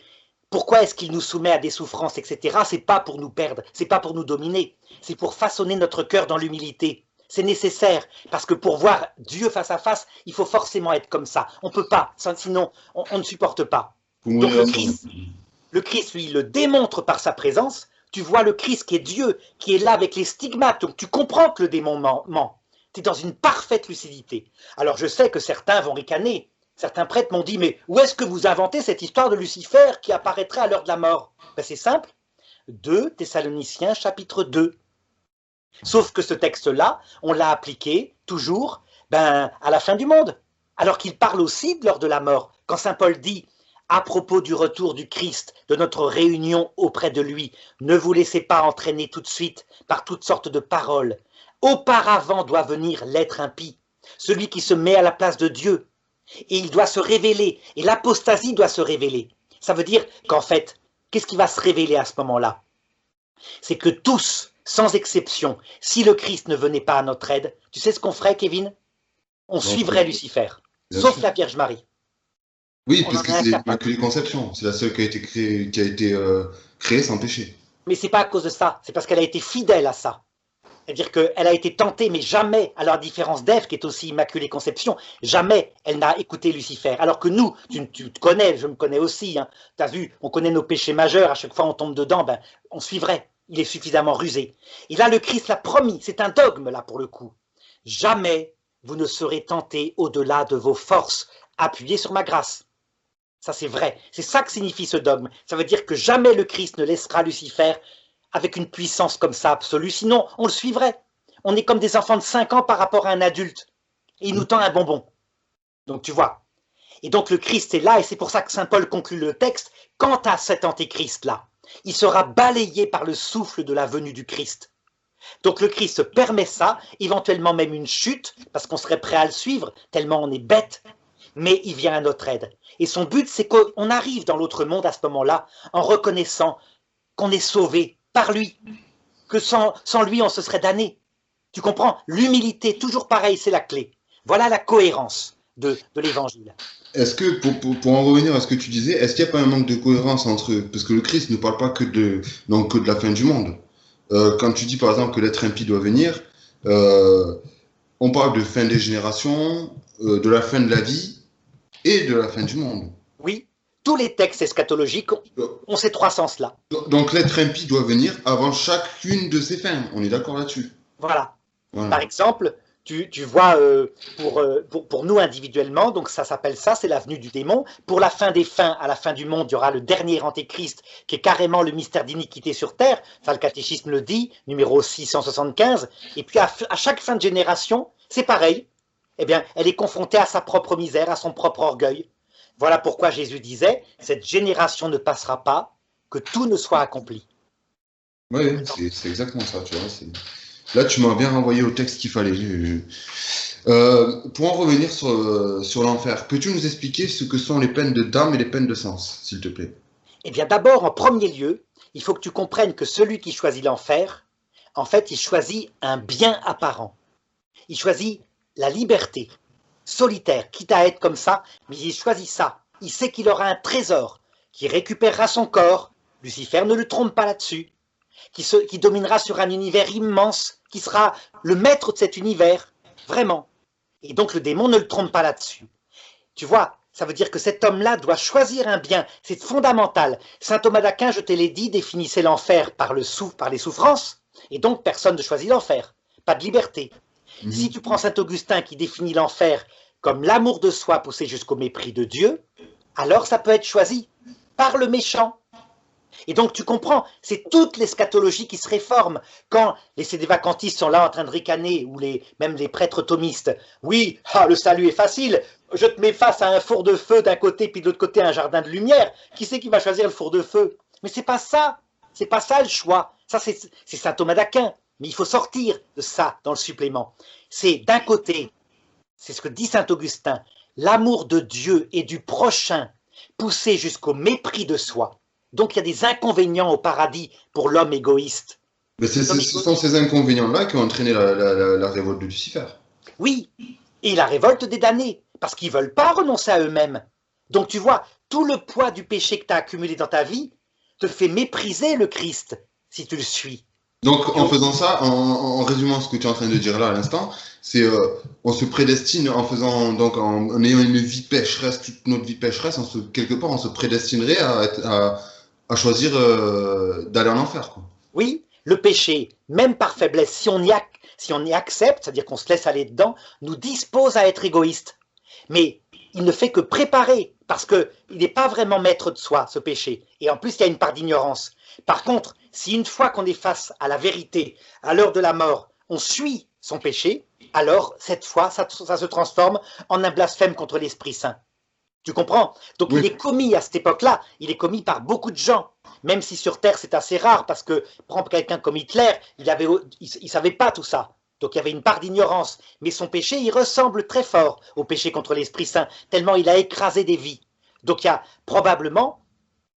Pourquoi est-ce qu'il nous soumet à des souffrances, etc. C'est pas pour nous perdre, c'est pas pour nous dominer. C'est pour façonner notre cœur dans l'humilité. C'est nécessaire, parce que pour voir Dieu face à face, il faut forcément être comme ça. On ne peut pas, sinon on ne supporte pas. Donc le Christ, lui, le démontre par sa présence. Tu vois le Christ qui est Dieu, qui est là avec les stigmates. Donc tu comprends que le démon ment. Tu es dans une parfaite lucidité. Alors je sais que certains vont ricaner. Certains prêtres m'ont dit, mais où est-ce que vous inventez cette histoire de Lucifer qui apparaîtrait à l'heure de la mort? Ben, c'est simple, 2 Thessaloniciens chapitre 2. Sauf que ce texte-là, on l'a appliqué toujours à la fin du monde, alors qu'il parle aussi de l'heure de la mort. Quand saint Paul dit, à propos du retour du Christ, de notre réunion auprès de lui, ne vous laissez pas entraîner tout de suite par toutes sortes de paroles. Auparavant doit venir l'être impie, celui qui se met à la place de Dieu. Et il doit se révéler, et l'apostasie doit se révéler. Ça veut dire qu'en fait, qu'est-ce qui va se révéler à ce moment-là? C'est que tous, sans exception, si le Christ ne venait pas à notre aide, tu sais ce qu'on ferait, Kevin? On suivrait Lucifer, sauf la Vierge Marie. Oui, parce que c'est l'Immaculée Conception, c'est la seule qui a été créée sans péché. Mais c'est pas à cause de ça, c'est parce qu'elle a été fidèle à ça. C'est-à-dire qu'elle a été tentée, mais jamais, à la différence d'Ève, qui est aussi Immaculée Conception, jamais elle n'a écouté Lucifer. Alors que nous, tu te connais, je me connais aussi, hein, tu as vu, on connaît nos péchés majeurs, à chaque fois on tombe dedans, on suivrait, il est suffisamment rusé. Et là, le Christ l'a promis, c'est un dogme là pour le coup. Jamais vous ne serez tentés au-delà de vos forces, appuyez sur ma grâce. Ça c'est vrai, c'est ça que signifie ce dogme. Ça veut dire que jamais le Christ ne laissera Lucifer avec une puissance comme ça absolue, sinon on le suivrait. On est comme des enfants de 5 ans par rapport à un adulte, et il nous tend un bonbon. Donc tu vois. Et donc le Christ est là, et c'est pour ça que saint Paul conclut le texte, quant à cet antéchrist-là, il sera balayé par le souffle de la venue du Christ. Donc le Christ permet ça, éventuellement même une chute, parce qu'on serait prêt à le suivre, tellement on est bête, mais il vient à notre aide. Et son but, c'est qu'on arrive dans l'autre monde à ce moment-là, en reconnaissant qu'on est sauvé par lui, que sans lui, on se serait damné. Tu comprends? L'humilité, toujours pareil, c'est la clé. Voilà la cohérence de l'évangile. Est-ce que, pour en revenir à ce que tu disais, est-ce qu'il n'y a pas un manque de cohérence entre... Parce que le Christ ne parle pas que de la fin du monde. Quand tu dis, par exemple, que l'être impie doit venir, on parle de fin des générations, de la fin de la vie et de la fin du monde. Oui, tous les textes eschatologiques ont ces trois sens-là. Donc l'être impie doit venir avant chacune de ces fins. On est d'accord là-dessus. Voilà. Par exemple, tu vois, pour nous individuellement, donc ça s'appelle ça, c'est la venue du démon. Pour la fin des fins, à la fin du monde, il y aura le dernier antéchrist, qui est carrément le mystère d'iniquité sur terre. Ça, le catéchisme le dit, numéro 675. Et puis à chaque fin de génération, c'est pareil. Eh bien, elle est confrontée à sa propre misère, à son propre orgueil. Voilà pourquoi Jésus disait, cette génération ne passera pas, que tout ne soit accompli. Oui, c'est exactement ça, tu vois. Là, tu m'as bien renvoyé au texte qu'il fallait. Pour en revenir sur l'enfer, peux-tu nous expliquer ce que sont les peines de d'âme et les peines de sens, s'il te plaît? Eh bien d'abord, en premier lieu, il faut que tu comprennes que celui qui choisit l'enfer, en fait, il choisit un bien apparent. Il choisit la liberté, solitaire, quitte à être comme ça, mais il choisit ça. Il sait qu'il aura un trésor, qui récupérera son corps, Lucifer ne le trompe pas là-dessus, qui dominera sur un univers immense, qui sera le maître de cet univers, vraiment. Et donc le démon ne le trompe pas là-dessus. Tu vois, ça veut dire que cet homme-là doit choisir un bien, c'est fondamental. Saint Thomas d'Aquin, je te l'ai dit, définissait l'enfer par les souffrances, et donc personne ne choisit l'enfer, pas de liberté. Si tu prends Saint Augustin qui définit l'enfer comme l'amour de soi poussé jusqu'au mépris de Dieu, alors ça peut être choisi par le méchant. Et donc tu comprends, c'est toute l'eschatologie qui se réforme. Quand les sédévacantistes sont là en train de ricaner, ou même les prêtres thomistes, oui, le salut est facile, je te mets face à un four de feu d'un côté, puis de l'autre côté un jardin de lumière, qui c'est qui va choisir le four de feu? Mais c'est pas ça le choix. Ça c'est Saint Thomas d'Aquin. Mais il faut sortir de ça dans le supplément. C'est d'un côté, c'est ce que dit Saint Augustin, l'amour de Dieu et du prochain poussé jusqu'au mépris de soi. Donc il y a des inconvénients au paradis pour l'homme égoïste. Mais ce sont ces inconvénients-là qui ont entraîné la révolte de Lucifer. Oui, et la révolte des damnés, parce qu'ils ne veulent pas renoncer à eux-mêmes. Donc tu vois, tout le poids du péché que tu as accumulé dans ta vie te fait mépriser le Christ, si tu le suis. Donc, en faisant ça, en résumant ce que tu es en train de dire là à l'instant, c'est on se prédestine en faisant donc en ayant une vie pécheresse, toute notre vie pécheresse, quelque part on se prédestinerait à choisir d'aller en enfer, quoi. Oui, le péché, même par faiblesse, si on y accepte, c'est-à-dire qu'on se laisse aller dedans, nous dispose à être égoïste. Mais il ne fait que préparer, parce qu'il n'est pas vraiment maître de soi, ce péché. Et en plus, il y a une part d'ignorance. Par contre, si une fois qu'on est face à la vérité, à l'heure de la mort, on suit son péché, alors cette fois, ça se transforme en un blasphème contre l'Esprit Saint. Tu comprends? Donc Oui. il est commis à cette époque-là, il est commis par beaucoup de gens, même si sur Terre c'est assez rare, parce que prendre quelqu'un comme Hitler, il savait pas tout ça. Donc il y avait une part d'ignorance, mais son péché, il ressemble très fort au péché contre l'Esprit Saint, tellement il a écrasé des vies. Donc il y a probablement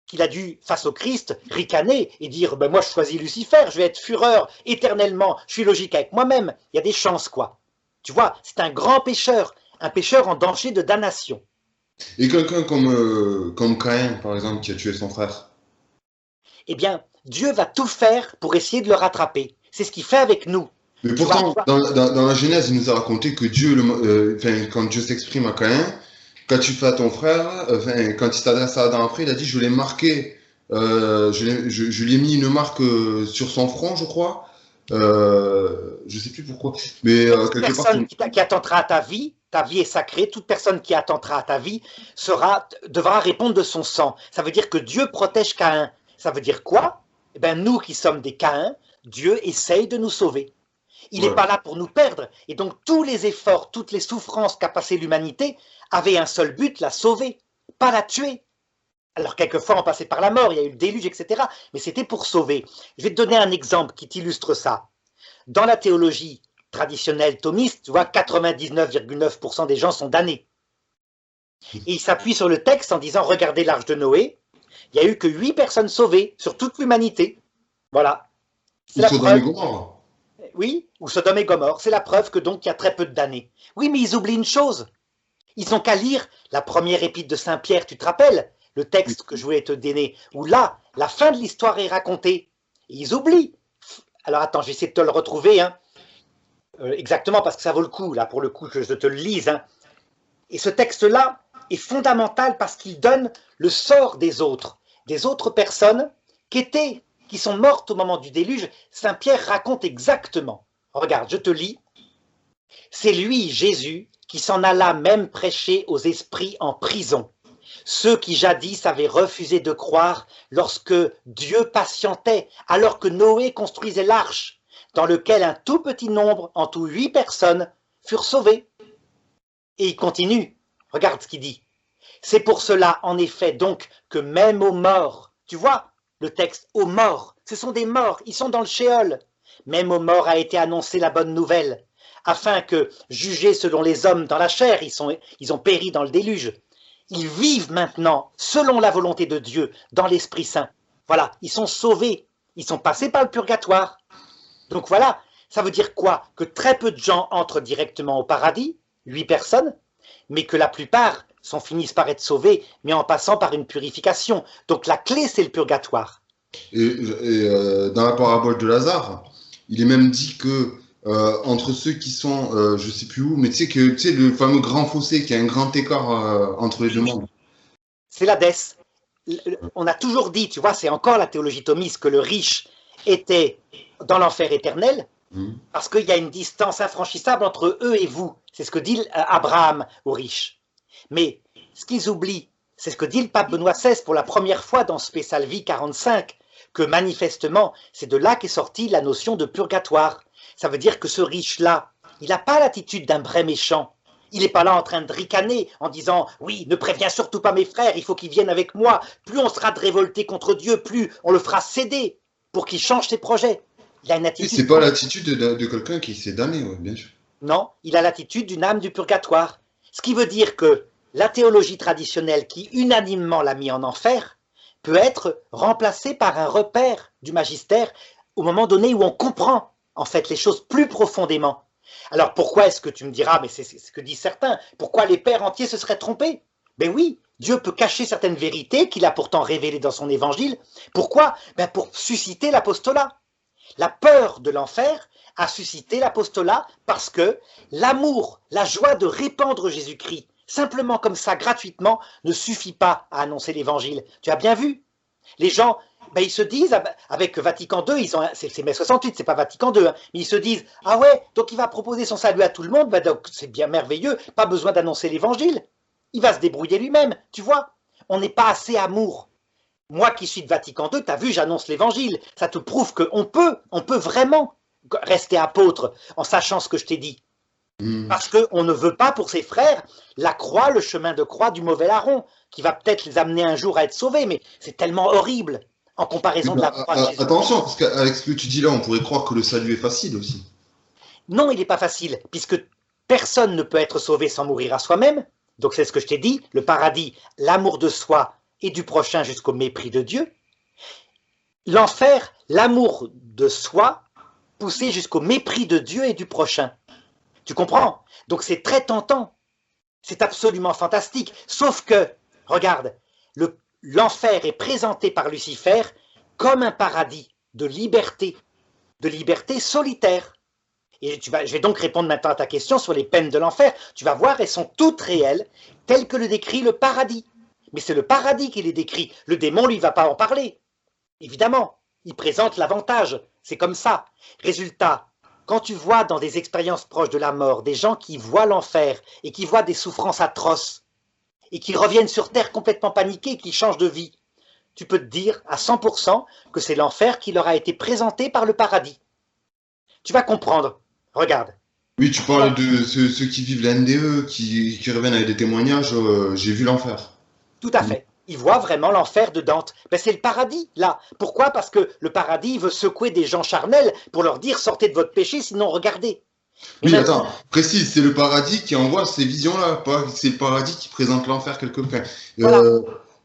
qu'il a dû, face au Christ, ricaner et dire ben moi je choisis Lucifer, je vais être fureur éternellement, je suis logique avec moi-même. Il y a des chances, quoi. Tu vois, c'est un grand pécheur, un pécheur en danger de damnation. Et quelqu'un comme Caïn, par exemple, qui a tué son frère. Eh bien, Dieu va tout faire pour essayer de le rattraper. C'est ce qu'il fait avec nous. Mais Tu vois, pourtant, dans la Genèse, il nous a raconté que Dieu, quand Dieu s'exprime à Caïn, quand tu fais à ton frère, quand il s'adresse à Adam après, il a dit, je l'ai marqué, je lui ai mis une marque sur son front, je crois. Je sais plus pourquoi, mais toute quelque part. personne qui attentera à ta vie est sacrée, toute personne qui attentera à ta vie devra répondre de son sang. Ça veut dire que Dieu protège Caïn. Ça veut dire quoi? Eh bien, nous qui sommes des Caïns, Dieu essaye de nous sauver. Il n'est pas là pour nous perdre. Et donc, tous les efforts, toutes les souffrances qu'a passé l'humanité avaient un seul but, la sauver, pas la tuer. Alors, quelquefois, on passait par la mort, il y a eu le déluge, etc. Mais c'était pour sauver. Je vais te donner un exemple qui t'illustre ça. Dans la théologie traditionnelle thomiste, tu vois, 99,9% des gens sont damnés. Et il s'appuie sur le texte en disant, regardez l'arche de Noé, il n'y a eu que 8 personnes sauvées sur toute l'humanité. Voilà. C'est la preuve. Oui, ou Sodome et Gomorre, c'est la preuve que donc il y a très peu de damnés. Oui, mais ils oublient une chose. Ils n'ont qu'à lire la première épître de Saint Pierre, tu te rappelles, le texte que je voulais te donner, où là, la fin de l'histoire est racontée. Et ils oublient. Alors attends, je vais essayer de te le retrouver, hein. Exactement, parce que ça vaut le coup, là, pour le coup, que je te le lise, hein. Et ce texte-là est fondamental parce qu'il donne le sort des autres personnes qui sont mortes au moment du déluge. Saint Pierre raconte exactement. Regarde, je te lis. C'est lui, Jésus, qui s'en alla même prêcher aux esprits en prison. Ceux qui jadis avaient refusé de croire lorsque Dieu patientait, alors que Noé construisait l'arche, dans lequel un tout petit nombre, en tout 8 personnes, furent sauvés. Et il continue. Regarde ce qu'il dit. C'est pour cela, en effet, donc, que même aux morts, tu vois, le texte, aux morts, ce sont des morts, ils sont dans le shéol. Même aux morts a été annoncée la bonne nouvelle, afin que, jugés selon les hommes dans la chair, ils ont péri dans le déluge. Ils vivent maintenant selon la volonté de Dieu, dans l'Esprit Saint. Voilà, ils sont sauvés, ils sont passés par le purgatoire. Donc voilà, ça veut dire quoi? Que très peu de gens entrent directement au paradis, 8 personnes, mais que la plupart finissent par être sauvés, mais en passant par une purification. Donc la clé, c'est le purgatoire. Dans la parabole de Lazare, il est même dit que entre ceux qui sont, je sais plus où, mais tu sais le fameux grand fossé, qui a un grand écart entre les deux mondes. C'est l'Hadès. On a toujours dit, tu vois, c'est encore la théologie thomiste, que le riche était dans l'enfer éternel, parce qu'il y a une distance infranchissable entre eux et vous. C'est ce que dit Abraham aux riches. Mais ce qu'ils oublient, c'est ce que dit le pape Benoît XVI pour la première fois dans Spe Salvi 45, que manifestement, c'est de là qu'est sortie la notion de purgatoire. Ça veut dire que ce riche-là, il n'a pas l'attitude d'un vrai méchant. Il n'est pas là en train de ricaner en disant « Oui, ne préviens surtout pas mes frères, il faut qu'ils viennent avec moi. Plus on sera de révoltés contre Dieu, plus on le fera céder pour qu'il change ses projets. » Il a une attitude... C'est pas l'attitude de quelqu'un qui s'est damné, ouais, bien sûr. Non, il a l'attitude d'une âme du purgatoire. Ce qui veut dire que la théologie traditionnelle qui unanimement l'a mis en enfer peut être remplacée par un repère du magistère au moment donné où on comprend en fait les choses plus profondément. Alors pourquoi est-ce que tu me diras, mais c'est ce que disent certains, pourquoi les pères entiers se seraient trompés? Ben oui, Dieu peut cacher certaines vérités qu'il a pourtant révélées dans son évangile. Pourquoi? Ben pour susciter l'apostolat. La peur de l'enfer a suscité l'apostolat parce que l'amour, la joie de répandre Jésus-Christ, simplement comme ça, gratuitement, ne suffit pas à annoncer l'évangile. Tu as bien vu? Les gens, ben, ils se disent, avec Vatican II, c'est mai 68, c'est pas Vatican II, hein, mais ils se disent, ah ouais, donc il va proposer son salut à tout le monde, ben donc c'est bien merveilleux, pas besoin d'annoncer l'évangile. Il va se débrouiller lui-même, tu vois. On n'est pas assez amour. Moi qui suis de Vatican II, tu as vu, j'annonce l'évangile. Ça te prouve qu'on peut vraiment rester apôtre en sachant ce que je t'ai dit. Parce qu'on ne veut pas pour ses frères la croix, le chemin de croix du mauvais larron, qui va peut-être les amener un jour à être sauvés, mais c'est tellement horrible en comparaison de la croix de Jésus. Attention, parce qu'avec ce que tu dis là, on pourrait croire que le salut est facile aussi. Non, il n'est pas facile, puisque personne ne peut être sauvé sans mourir à soi-même. Donc c'est ce que je t'ai dit, le paradis, l'amour de soi et du prochain jusqu'au mépris de Dieu. L'enfer, l'amour de soi poussé jusqu'au mépris de Dieu et du prochain. Tu comprends? Donc c'est très tentant. C'est absolument fantastique. Sauf que, regarde, l'enfer est présenté par Lucifer comme un paradis de liberté solitaire. Et je vais donc répondre maintenant à ta question sur les peines de l'enfer. Tu vas voir, elles sont toutes réelles, telles que le décrit le paradis. Mais c'est le paradis qui les décrit. Le démon, lui, ne va pas en parler. Évidemment, il présente l'avantage. C'est comme ça. Résultat, quand tu vois dans des expériences proches de la mort des gens qui voient l'enfer et qui voient des souffrances atroces et qui reviennent sur terre complètement paniqués, qui changent de vie, tu peux te dire à 100% que c'est l'enfer qui leur a été présenté par le paradis. Tu vas comprendre. Regarde. Oui, tu parles de ceux qui vivent la NDE, qui reviennent avec des témoignages, j'ai vu l'enfer. Tout à fait. Ils voient vraiment l'enfer de Dante. Ben, c'est le paradis, là. Pourquoi? Parce que le paradis veut secouer des gens charnels pour leur dire sortez de votre péché, sinon regardez. Oui, maintenant, attends, précise, c'est le paradis qui envoie ces visions-là, pas c'est le paradis qui présente l'enfer quelque part. Voilà.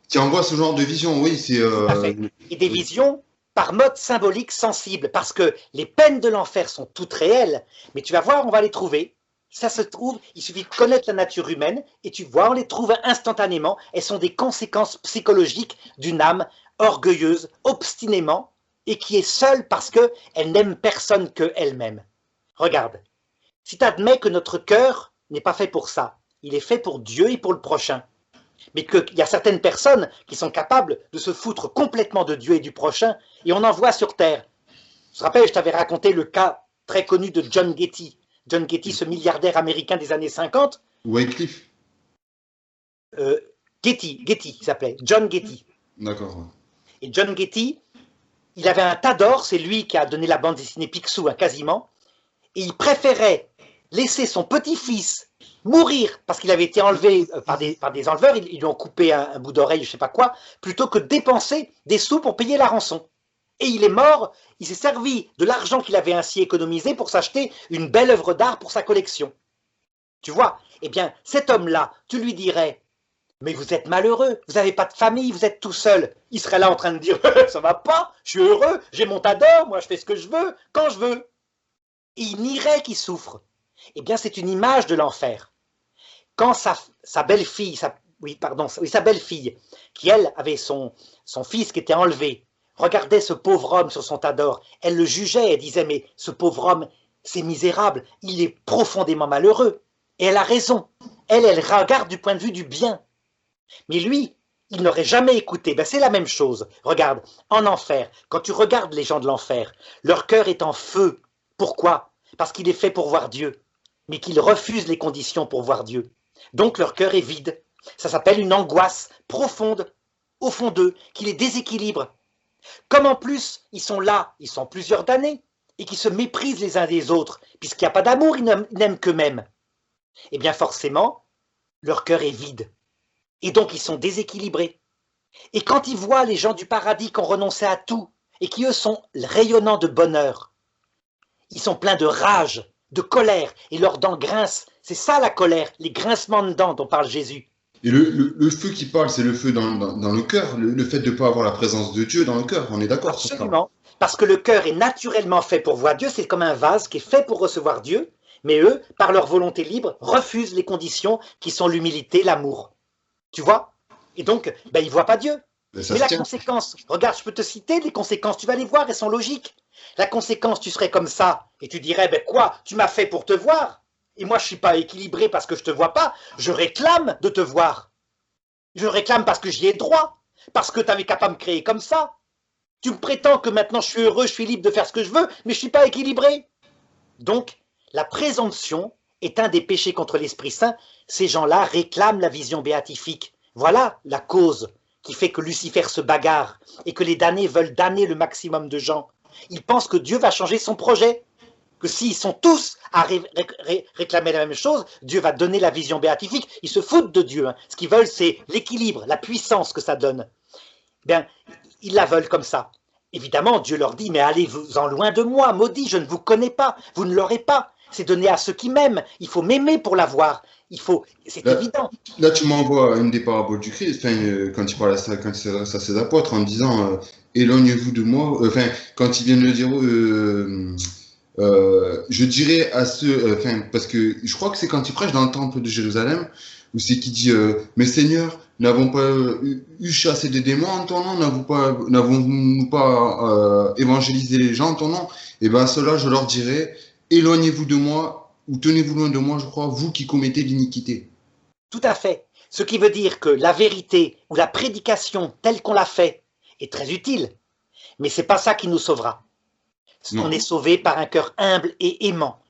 Qui envoie ce genre de visions, oui, c'est... Tout à fait. Et des visions par mode symbolique sensible, parce que les peines de l'enfer sont toutes réelles, mais tu vas voir, on va les trouver. Ça se trouve, il suffit de connaître la nature humaine, et tu vois, on les trouve instantanément. Elles sont des conséquences psychologiques d'une âme orgueilleuse, obstinément, et qui est seule parce qu'elle n'aime personne qu'elle-même. Regarde, si tu admets que notre cœur n'est pas fait pour ça, il est fait pour Dieu et pour le prochain, mais qu'il y a certaines personnes qui sont capables de se foutre complètement de Dieu et du prochain, et on en voit sur Terre. Je te rappelle, je t'avais raconté le cas très connu de John Getty. John Getty, ce milliardaire américain des années 50. Wycliffe. Getty, il s'appelait, John Getty. D'accord. Ouais. Et John Getty, il avait un tas d'or, c'est lui qui a donné la bande dessinée Picsou, hein, quasiment, et il préférait laisser son petit-fils mourir parce qu'il avait été enlevé par des enleveurs, ils lui ont coupé un bout d'oreille, je ne sais pas quoi, plutôt que dépenser des sous pour payer la rançon. Et il est mort, il s'est servi de l'argent qu'il avait ainsi économisé pour s'acheter une belle œuvre d'art pour sa collection. Tu vois? Eh bien, cet homme-là, tu lui dirais, mais vous êtes malheureux, vous n'avez pas de famille, vous êtes tout seul. Il serait là en train de dire, ça va pas, je suis heureux, j'ai mon tas d'or, moi je fais ce que je veux, quand je veux. Et il nierait qu'il souffre. Eh bien, c'est une image de l'enfer. Quand sa belle-fille, sa belle-fille, qui elle avait son fils qui était enlevé, regardait ce pauvre homme sur son tas d'or, elle le jugeait et disait, mais ce pauvre homme, c'est misérable, il est profondément malheureux. Et elle a raison. Elle regarde du point de vue du bien. Mais lui, il n'aurait jamais écouté. Ben, c'est la même chose. Regarde, en enfer, quand tu regardes les gens de l'enfer, leur cœur est en feu. Pourquoi? Parce qu'il est fait pour voir Dieu, mais qu'ils refusent les conditions pour voir Dieu. Donc leur cœur est vide. Ça s'appelle une angoisse profonde au fond d'eux, qui les déséquilibre. Comme en plus, ils sont là, ils sont plusieurs d'années, et qui se méprisent les uns des autres, puisqu'il n'y a pas d'amour, ils n'aiment qu'eux-mêmes. Eh bien forcément, leur cœur est vide. Et donc ils sont déséquilibrés. Et quand ils voient les gens du paradis qui ont renoncé à tout, et qui eux sont rayonnants de bonheur, ils sont pleins de rage, de colère, et leurs dents grincent. C'est ça la colère, les grincements de dents dont parle Jésus. Et le feu qui parle, c'est le feu dans le cœur, le fait de ne pas avoir la présence de Dieu dans le cœur, on est d'accord sur ça? Absolument, parce que le cœur est naturellement fait pour voir Dieu, c'est comme un vase qui est fait pour recevoir Dieu, mais eux, par leur volonté libre, refusent les conditions qui sont l'humilité, l'amour. Tu vois? Et donc, ben, ils ne voient pas Dieu. Mais la conséquence, regarde, je peux te citer les conséquences, tu vas les voir, elles sont logiques. La conséquence, tu serais comme ça, et tu dirais, ben quoi, tu m'as fait pour te voir, et moi je ne suis pas équilibré parce que je ne te vois pas, je réclame de te voir. Je réclame parce que j'y ai droit, parce que tu n'avais qu'à pas me créer comme ça. Tu me prétends que maintenant je suis heureux, je suis libre de faire ce que je veux, mais je ne suis pas équilibré. Donc, la présomption est un des péchés contre l'Esprit Saint. Ces gens-là réclament la vision béatifique. Voilà la cause qui fait que Lucifer se bagarre et que les damnés veulent damner le maximum de gens. Ils pensent que Dieu va changer son projet, que s'ils sont tous à réclamer la même chose, Dieu va donner la vision béatifique. Ils se foutent de Dieu. Hein. Ce qu'ils veulent, c'est l'équilibre, la puissance que ça donne. Bien, ils la veulent comme ça. Évidemment, Dieu leur dit, mais allez-vous-en loin de moi, maudit, je ne vous connais pas, vous ne l'aurez pas. C'est donné à ceux qui m'aiment. Il faut m'aimer pour l'avoir. C'est évident. Là, tu m'envoies une des paraboles du Christ, quand il parle à ça, quand il s'adresse à ses apôtres en disant éloignez-vous de moi. Quand il vient de dire je dirais à ceux, parce que je crois que c'est quand il prêche dans le temple de Jérusalem, où c'est qu'il dit mais Seigneur, n'avons pas eu chassé des démons en ton nom, n'avons-nous pas évangélisé les gens en ton nom? Et bien, à cela, je leur dirais éloignez-vous de moi, ou tenez-vous loin de moi, je crois, vous qui commettez l'iniquité. Tout à fait. Ce qui veut dire que la vérité ou la prédication telle qu'on l'a fait est très utile, mais c'est pas ça qui nous sauvera. Non. On est sauvé par un cœur humble et aimant.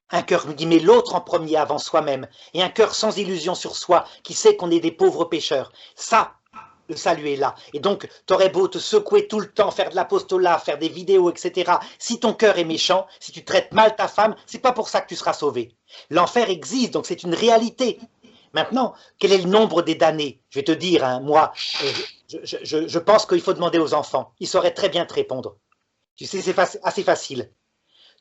Un cœur qui met l'autre en premier avant soi-même, et un cœur sans illusion sur soi, qui sait qu'on est des pauvres pécheurs. Ça, le salut est là. Et donc, t'aurais beau te secouer tout le temps, faire de l'apostolat, faire des vidéos, etc. Si ton cœur est méchant, si tu traites mal ta femme, c'est pas pour ça que tu seras sauvé. L'enfer existe, donc c'est une réalité. Maintenant, quel est le nombre des damnés? Je vais te dire, hein, moi, je pense qu'il faut demander aux enfants. Ils sauraient très bien te répondre. Tu sais, c'est assez facile.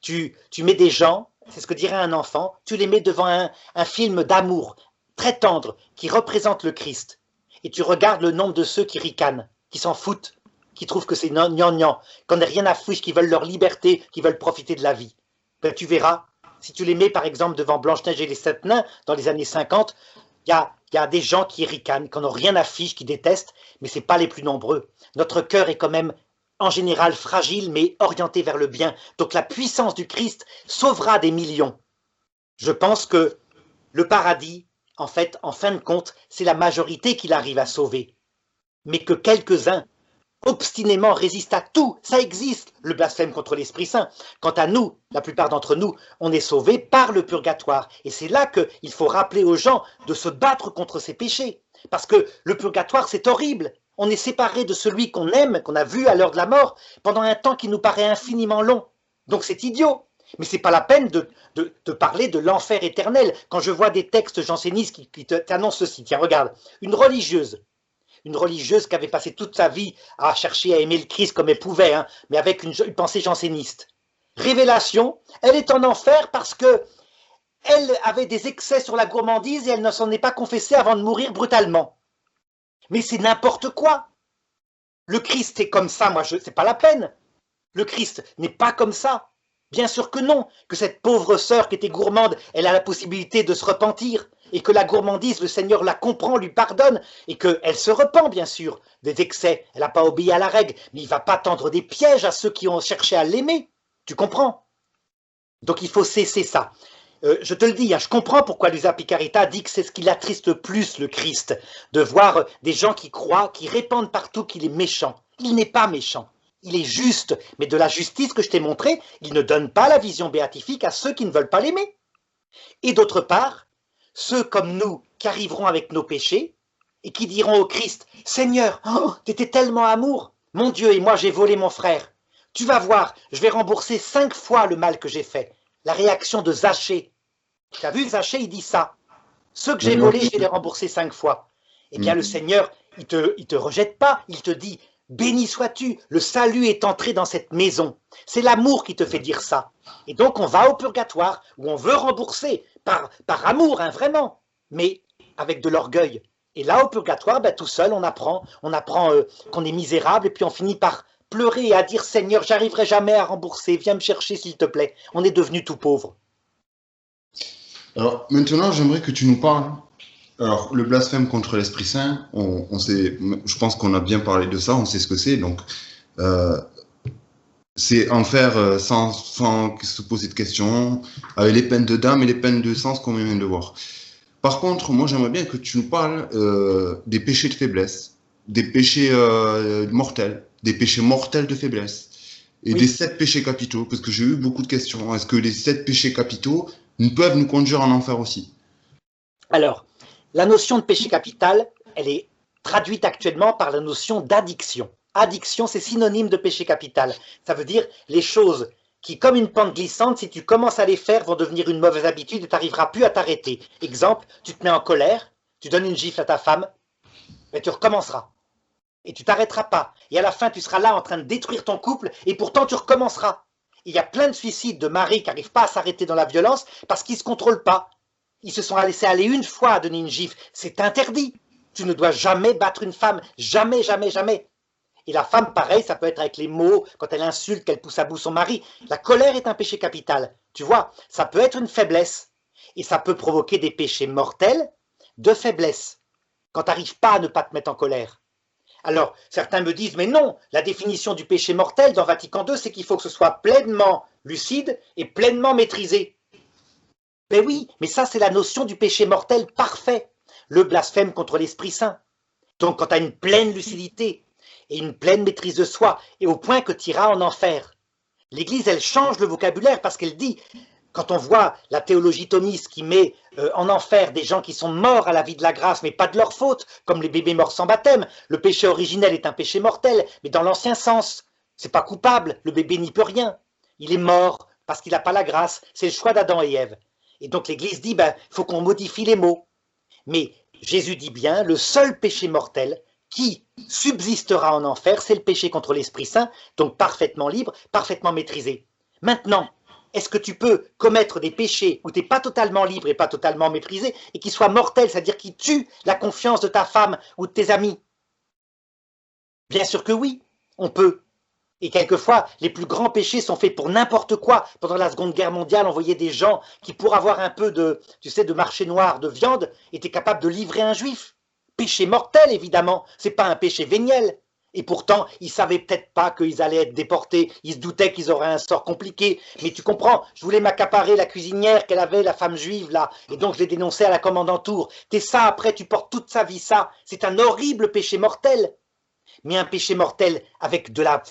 Tu mets des gens, c'est ce que dirait un enfant, tu les mets devant un film d'amour très tendre qui représente le Christ. Et tu regardes le nombre de ceux qui ricanent, qui s'en foutent, qui trouvent que c'est gnangnan, qu'on n'a rien à foutre, qui veulent leur liberté, qui veulent profiter de la vie. Ben, tu verras, si tu les mets par exemple devant Blanche-Neige et les 7 nains dans les années 50, il y a des gens qui ricanent, qui n'ont rien à fiche, qui détestent, mais ce n'est pas les plus nombreux. Notre cœur est quand même en général fragile, mais orienté vers le bien. Donc la puissance du Christ sauvera des millions. Je pense que le paradis, en fait, en fin de compte, c'est la majorité qui arrive à sauver. Mais que quelques-uns, obstinément, résistent à tout. Ça existe, le blasphème contre l'Esprit Saint. Quant à nous, la plupart d'entre nous, on est sauvés par le purgatoire. Et c'est là qu'il faut rappeler aux gens de se battre contre ces péchés. Parce que le purgatoire, c'est horrible. On est séparé de celui qu'on aime, qu'on a vu à l'heure de la mort, pendant un temps qui nous paraît infiniment long. Donc c'est idiot. Mais ce n'est pas la peine de parler de l'enfer éternel. Quand je vois des textes jansénistes qui t'annoncent ceci, tiens, regarde, une religieuse une religieuse qui avait passé toute sa vie à chercher à aimer le Christ comme elle pouvait, hein, mais avec une pensée janséniste. Révélation, elle est en enfer parce que elle avait des excès sur la gourmandise et elle ne s'en est pas confessée avant de mourir brutalement. Mais c'est n'importe quoi. Le Christ est comme ça, moi, c'est pas la peine. Le Christ n'est pas comme ça. Bien sûr que non, que cette pauvre sœur qui était gourmande, elle a la possibilité de se repentir, et que la gourmandise, le Seigneur la comprend, lui pardonne, et qu'elle se repent, bien sûr, des excès. Elle n'a pas obéi à la règle, mais il ne va pas tendre des pièges à ceux qui ont cherché à l'aimer. Tu comprends? Donc il faut cesser ça. Je te le dis, hein, je comprends pourquoi Luisa Picarita dit que c'est ce qui l'attriste le plus, le Christ, de voir des gens qui croient, qui répandent partout qu'il est méchant. Il n'est pas méchant. Il est juste, mais de la justice que je t'ai montré, il ne donne pas la vision béatifique à ceux qui ne veulent pas l'aimer. Et d'autre part, ceux comme nous qui arriveront avec nos péchés et qui diront au Christ, « Seigneur, oh, t'étais tellement amour, mon Dieu, et moi j'ai volé mon frère. Tu vas voir, je vais rembourser 5 fois le mal que j'ai fait. » La réaction de Zachée. Tu as vu, Zachée, il dit ça. Ceux que j'ai volés, je vais les rembourser 5 fois. Eh bien, le Seigneur, il te rejette pas, il te dit, béni sois-tu, le salut est entré dans cette maison. C'est l'amour qui te fait dire ça. Et donc, on va au purgatoire, où on veut rembourser, par amour, hein, vraiment, mais avec de l'orgueil. Et là, au purgatoire, ben, tout seul, on apprend qu'on est misérable, et puis on finit par pleurer et à dire, Seigneur, j'arriverai jamais à rembourser, viens me chercher s'il te plaît. On est devenu tout pauvre. Alors, maintenant, j'aimerais que tu nous parles. Alors, le blasphème contre l'Esprit Saint, on sait, je pense qu'on a bien parlé de ça, on sait ce que c'est. Donc, c'est en faire sans se poser de questions, avec les peines de dame et les peines de sens qu'on vient de voir. Par contre, moi, j'aimerais bien que tu nous parles des péchés de faiblesse, des péchés mortels, des péchés mortels de faiblesse, et Oui. des 7 péchés capitaux, parce que j'ai eu beaucoup de questions. Est-ce que les 7 péchés capitaux peuvent nous conduire en enfer aussi? Alors, la notion de péché capital, elle est traduite actuellement par la notion d'addiction. Addiction, c'est synonyme de péché capital. Ça veut dire les choses qui, comme une pente glissante, si tu commences à les faire, vont devenir une mauvaise habitude et tu n'arriveras plus à t'arrêter. Exemple, tu te mets en colère, tu donnes une gifle à ta femme, mais tu recommenceras. Et tu t'arrêteras pas. Et à la fin, tu seras là en train de détruire ton couple et pourtant tu recommenceras. Il y a plein de suicides de maris qui n'arrivent pas à s'arrêter dans la violence parce qu'ils ne se contrôlent pas. Ils se sont laissés aller une fois à donner une gifle. C'est interdit. Tu ne dois jamais battre une femme. Jamais, jamais, jamais. Et la femme, pareil, ça peut être avec les mots, quand elle insulte, qu'elle pousse à bout son mari. La colère est un péché capital. Tu vois, ça peut être une faiblesse. Et ça peut provoquer des péchés mortels de faiblesse. Quand tu n'arrives pas à ne pas te mettre en colère. Alors, certains me disent, mais non, la définition du péché mortel dans Vatican II, c'est qu'il faut que ce soit pleinement lucide et pleinement maîtrisé. Ben oui, mais ça, c'est la notion du péché mortel parfait, le blasphème contre l'Esprit Saint. Donc, quand tu as une pleine lucidité et une pleine maîtrise de soi, et au point que tu iras en enfer, l'Église, elle change le vocabulaire parce qu'elle dit, quand on voit la théologie thomiste qui met en enfer des gens qui sont morts à la vie de la grâce, mais pas de leur faute, comme les bébés morts sans baptême, le péché originel est un péché mortel, mais dans l'ancien sens, c'est pas coupable, le bébé n'y peut rien. Il est mort parce qu'il n'a pas la grâce, c'est le choix d'Adam et Ève. Et donc l'Église dit, ben, faut qu'on modifie les mots. Mais Jésus dit bien, le seul péché mortel qui subsistera en enfer, c'est le péché contre l'Esprit Saint, donc parfaitement libre, parfaitement maîtrisé. Maintenant, est-ce que tu peux commettre des péchés où tu n'es pas totalement libre et pas totalement maîtrisé et qui soient mortels, c'est-à-dire qui tuent la confiance de ta femme ou de tes amis? Bien sûr que oui, on peut. Et quelquefois, les plus grands péchés sont faits pour n'importe quoi. Pendant la Seconde Guerre mondiale, on voyait des gens qui, pour avoir un peu de, tu sais, de marché noir de viande, étaient capables de livrer un juif. Péché mortel, évidemment, c'est pas un péché véniel. Et pourtant, ils savaient peut-être pas qu'ils allaient être déportés, ils se doutaient qu'ils auraient un sort compliqué. Mais tu comprends, je voulais m'accaparer la cuisinière qu'elle avait, la femme juive, là, et donc je l'ai dénoncée à la commandanture. T'es ça, après, tu portes toute sa vie ça. C'est un horrible péché mortel. Mais un péché mortel avec de la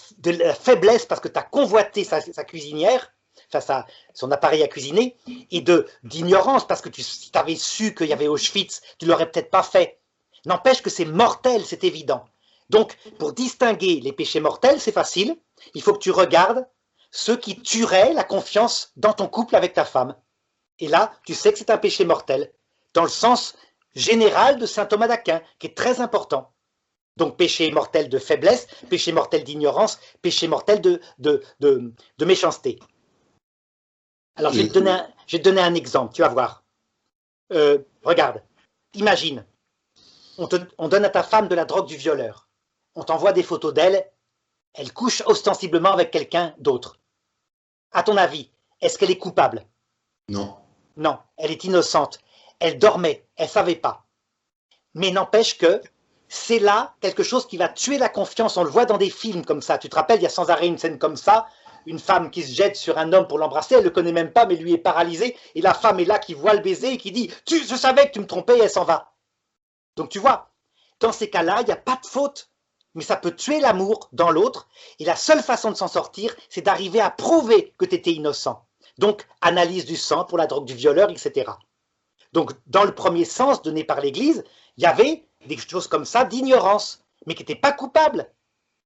faiblesse parce que tu as convoité sa cuisinière, enfin son appareil à cuisiner, et d'ignorance parce que si tu avais su qu'il y avait Auschwitz, tu ne l'aurais peut-être pas fait. N'empêche que c'est mortel, c'est évident. Donc, pour distinguer les péchés mortels, c'est facile. Il faut que tu regardes ceux qui tueraient la confiance dans ton couple avec ta femme. Et là, tu sais que c'est un péché mortel, dans le sens général de saint Thomas d'Aquin, qui est très important. Donc péché mortel de faiblesse, péché mortel d'ignorance, péché mortel de méchanceté. Alors je vais te donner un exemple, tu vas voir. Regarde, imagine, on donne à ta femme de la drogue du violeur. On t'envoie des photos d'elle, elle couche ostensiblement avec quelqu'un d'autre. À ton avis, est-ce qu'elle est coupable? Non. Non, elle est innocente. Elle dormait, elle ne savait pas. Mais n'empêche que c'est là quelque chose qui va tuer la confiance. On le voit dans des films comme ça. Tu te rappelles, il y a sans arrêt une scène comme ça, une femme qui se jette sur un homme pour l'embrasser, elle ne le connaît même pas, mais lui est paralysé, et la femme est là qui voit le baiser et qui dit « Je savais que tu me trompais » et elle s'en va. Donc tu vois, dans ces cas-là, il n'y a pas de faute, mais ça peut tuer l'amour dans l'autre, et la seule façon de s'en sortir, c'est d'arriver à prouver que tu étais innocent. Donc, analyse du sang pour la drogue du violeur, etc. Donc, dans le premier sens donné par l'Église, il y avait des choses comme ça d'ignorance, mais qui n'étaient pas coupables.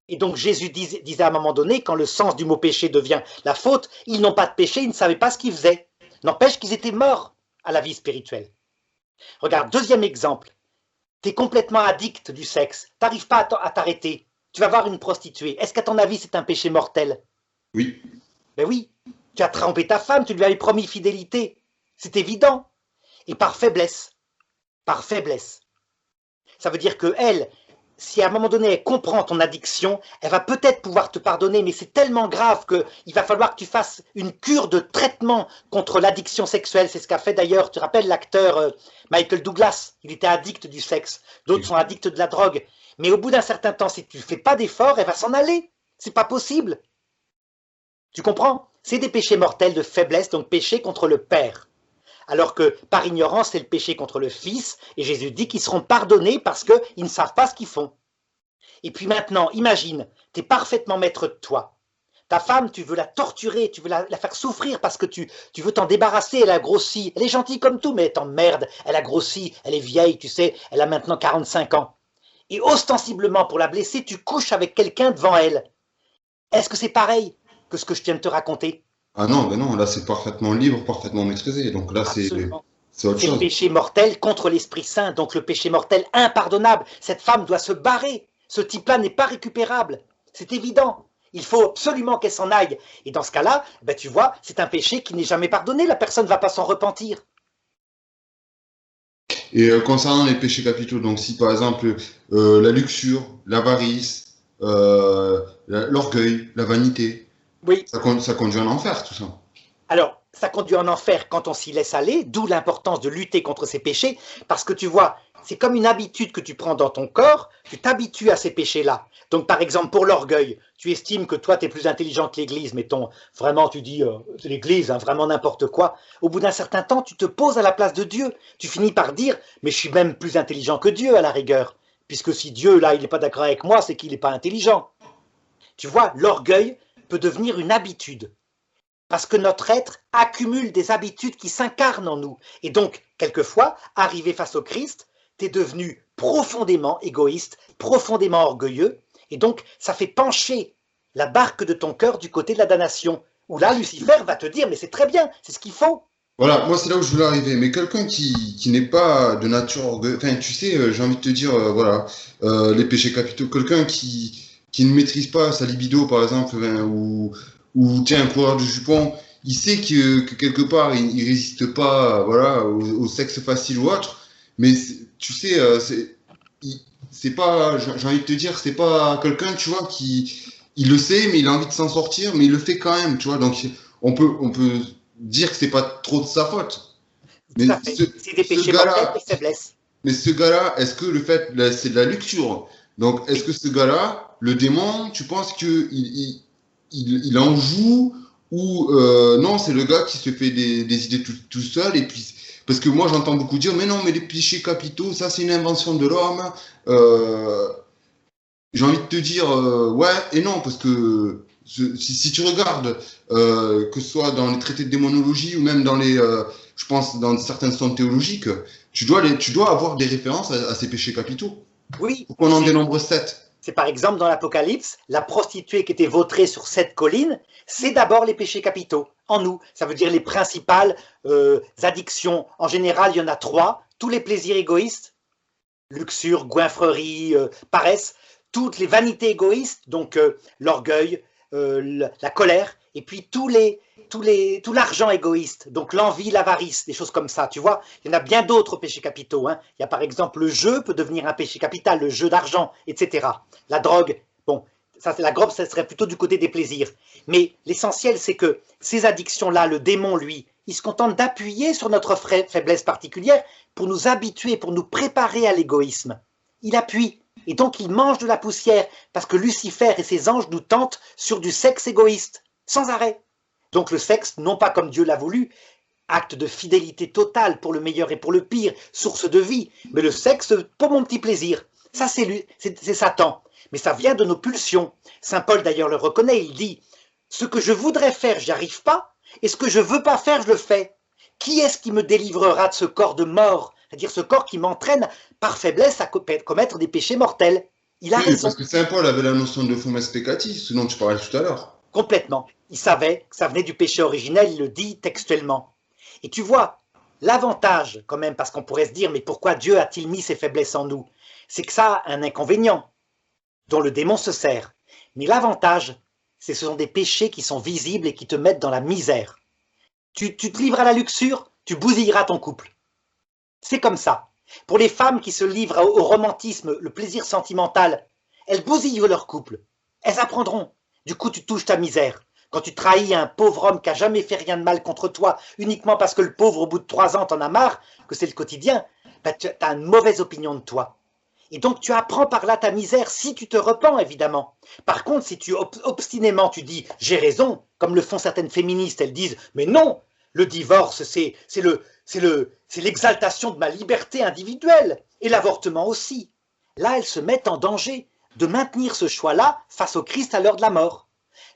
Et donc, Jésus disait à un moment donné, quand le sens du mot péché devient la faute, ils n'ont pas de péché, ils ne savaient pas ce qu'ils faisaient. N'empêche qu'ils étaient morts à la vie spirituelle. Regarde, deuxième exemple. Tu es complètement addict du sexe, tu n'arrives pas à t'arrêter, tu vas voir une prostituée. Est-ce qu'à ton avis, c'est un péché mortel? Oui. Ben oui, tu as trompé ta femme, tu lui avais promis fidélité. C'est évident. Et par faiblesse. Par faiblesse. Ça veut dire que elle, si à un moment donné elle comprend ton addiction, elle va peut-être pouvoir te pardonner, mais c'est tellement grave qu'il va falloir que tu fasses une cure de traitement contre l'addiction sexuelle. C'est ce qu'a fait d'ailleurs, tu te rappelles l'acteur Michael Douglas, il était addict du sexe, d'autres sont addicts de la drogue. Mais au bout d'un certain temps, si tu ne fais pas d'effort, elle va s'en aller. C'est pas possible. Tu comprends? C'est des péchés mortels de faiblesse, donc péché contre le Père. Alors que par ignorance, c'est le péché contre le Fils, et Jésus dit qu'ils seront pardonnés parce qu'ils ne savent pas ce qu'ils font. Et puis maintenant, imagine, tu es parfaitement maître de toi. Ta femme, tu veux la torturer, tu veux la faire souffrir parce que tu veux t'en débarrasser, elle a grossi. Elle est gentille comme tout, mais elle t'emmerde, elle a grossi, elle est vieille, tu sais, elle a maintenant 45 ans. Et ostensiblement, pour la blesser, tu couches avec quelqu'un devant elle. Est-ce que c'est pareil que ce que je viens de te raconter? Ah non, ben non, là c'est parfaitement libre, parfaitement maîtrisé. Donc là c'est Absolument. autre C'est le chose. péché mortel contre l'Esprit Saint, donc le péché mortel impardonnable. Cette femme doit se barrer. Ce type-là n'est pas récupérable. C'est évident. Il faut absolument qu'elle s'en aille. Et dans ce cas-là, ben tu vois, c'est un péché qui n'est jamais pardonné. La personne ne va pas s'en repentir. Et concernant les péchés capitaux, donc si par exemple la luxure, l'avarice, l'orgueil, la vanité, Oui. ça conduit en enfer tout ça. Alors, ça conduit en enfer quand on s'y laisse aller, d'où l'importance de lutter contre ces péchés, parce que tu vois, c'est comme une habitude que tu prends dans ton corps, tu t'habitues à ces péchés-là. Donc par exemple, pour l'orgueil, tu estimes que toi, tu es plus intelligent que l'Église, mettons, vraiment tu dis, c'est l'Église, hein, vraiment n'importe quoi. Au bout d'un certain temps, tu te poses à la place de Dieu. Tu finis par dire, mais je suis même plus intelligent que Dieu à la rigueur, puisque si Dieu, là, il n'est pas d'accord avec moi, c'est qu'il n'est pas intelligent. Tu vois, l'orgueil peut devenir une habitude. Parce que notre être accumule des habitudes qui s'incarnent en nous. Et donc, quelquefois, arrivé face au Christ, tu es devenu profondément égoïste, profondément orgueilleux, et donc ça fait pencher la barque de ton cœur du côté de la damnation. Où là, Lucifer va te dire, mais c'est très bien, c'est ce qu'il faut. Voilà, moi c'est là où je voulais arriver. Mais quelqu'un qui n'est pas de nature orgueilleuse, enfin tu sais, j'ai envie de te dire, voilà, les péchés capitaux, quelqu'un qui ne maîtrise pas sa libido par exemple, ou tiens, un coureur de jupon, il sait que quelque part il résiste pas, voilà, au sexe facile ou autre, mais tu sais, c'est pas, j'ai envie de te dire, c'est pas quelqu'un, tu vois, il le sait, mais il a envie de s'en sortir, mais il le fait quand même, tu vois, donc on peut dire que c'est pas trop de sa faute. Tout Mais à fait. C'est des péchés mortels et faiblesses. mais ce gars-là, est-ce que le fait, là, c'est de la luxure? Donc, est-ce que ce gars-là, le démon, tu penses que il en joue ou non, c'est le gars qui se fait des idées tout seul et puis parce que moi j'entends beaucoup dire mais non, mais les péchés capitaux, ça c'est une invention de l'homme. Euh, j'ai envie de te dire ouais et non parce que si tu regardes que ce soit dans les traités de démonologie ou même dans je pense dans certaines sondes théologiques, tu dois avoir des références à ces péchés capitaux. Oui, Pour qu'on en dénombre 7. c'est par exemple dans l'Apocalypse, la prostituée qui était vautrée sur 7 collines, c'est d'abord les péchés capitaux, en nous. Ça veut dire les principales addictions. En général, il y en a 3, tous les plaisirs égoïstes, luxure, goinfrerie, paresse, toutes les vanités égoïstes, donc l'orgueil, la colère, et puis tout l'argent égoïste, donc l'envie, l'avarice, des choses comme ça, tu vois. Il y en a bien d'autres péchés capitaux, hein. Il y a par exemple le jeu peut devenir un péché capital, le jeu d'argent, etc. La drogue, bon, ça, la drogue, ça serait plutôt du côté des plaisirs. Mais l'essentiel, c'est que ces addictions-là, le démon, lui, il se contente d'appuyer sur notre faiblesse particulière pour nous habituer, pour nous préparer à l'égoïsme. Il appuie. Et donc il mange de la poussière parce que Lucifer et ses anges nous tentent sur du sexe égoïste, sans arrêt. Donc le sexe, non pas comme Dieu l'a voulu, acte de fidélité totale pour le meilleur et pour le pire, source de vie, mais le sexe pour mon petit plaisir. Ça c'est Satan, mais ça vient de nos pulsions. Saint Paul d'ailleurs le reconnaît, il dit « Ce que je voudrais faire, j'y arrive pas, et ce que je veux pas faire, je le fais. Qui est-ce qui me délivrera de ce corps de mort ?» C'est-à-dire ce corps qui m'entraîne par faiblesse à commettre des péchés mortels. Il a Oui, raison. parce que Saint Paul avait la notion de fomes peccatis, ce dont tu parlais tout à l'heure. Complètement. Il savait que ça venait du péché originel, il le dit textuellement. Et tu vois, l'avantage quand même, parce qu'on pourrait se dire, mais pourquoi Dieu a-t-il mis ces faiblesses en nous? C'est que ça a un inconvénient dont le démon se sert. Mais l'avantage, c'est que ce sont des péchés qui sont visibles et qui te mettent dans la misère. Tu te livres à la luxure, tu bousilleras ton couple. C'est comme ça. Pour les femmes qui se livrent au romantisme, le plaisir sentimental, elles bousillent leur couple. Elles apprendront. Du coup, tu touches ta misère. Quand tu trahis un pauvre homme qui n'a jamais fait rien de mal contre toi, uniquement parce que le pauvre, au bout de 3 ans, t'en as marre, que c'est le quotidien, ben, tu as une mauvaise opinion de toi. Et donc, tu apprends par là ta misère, si tu te repens, évidemment. Par contre, si tu obstinément, tu dis « j'ai raison », comme le font certaines féministes, elles disent « mais non, le divorce, c'est l'exaltation de ma liberté individuelle, et l'avortement aussi ». Là, elles se mettent en danger de maintenir ce choix-là face au Christ à l'heure de la mort.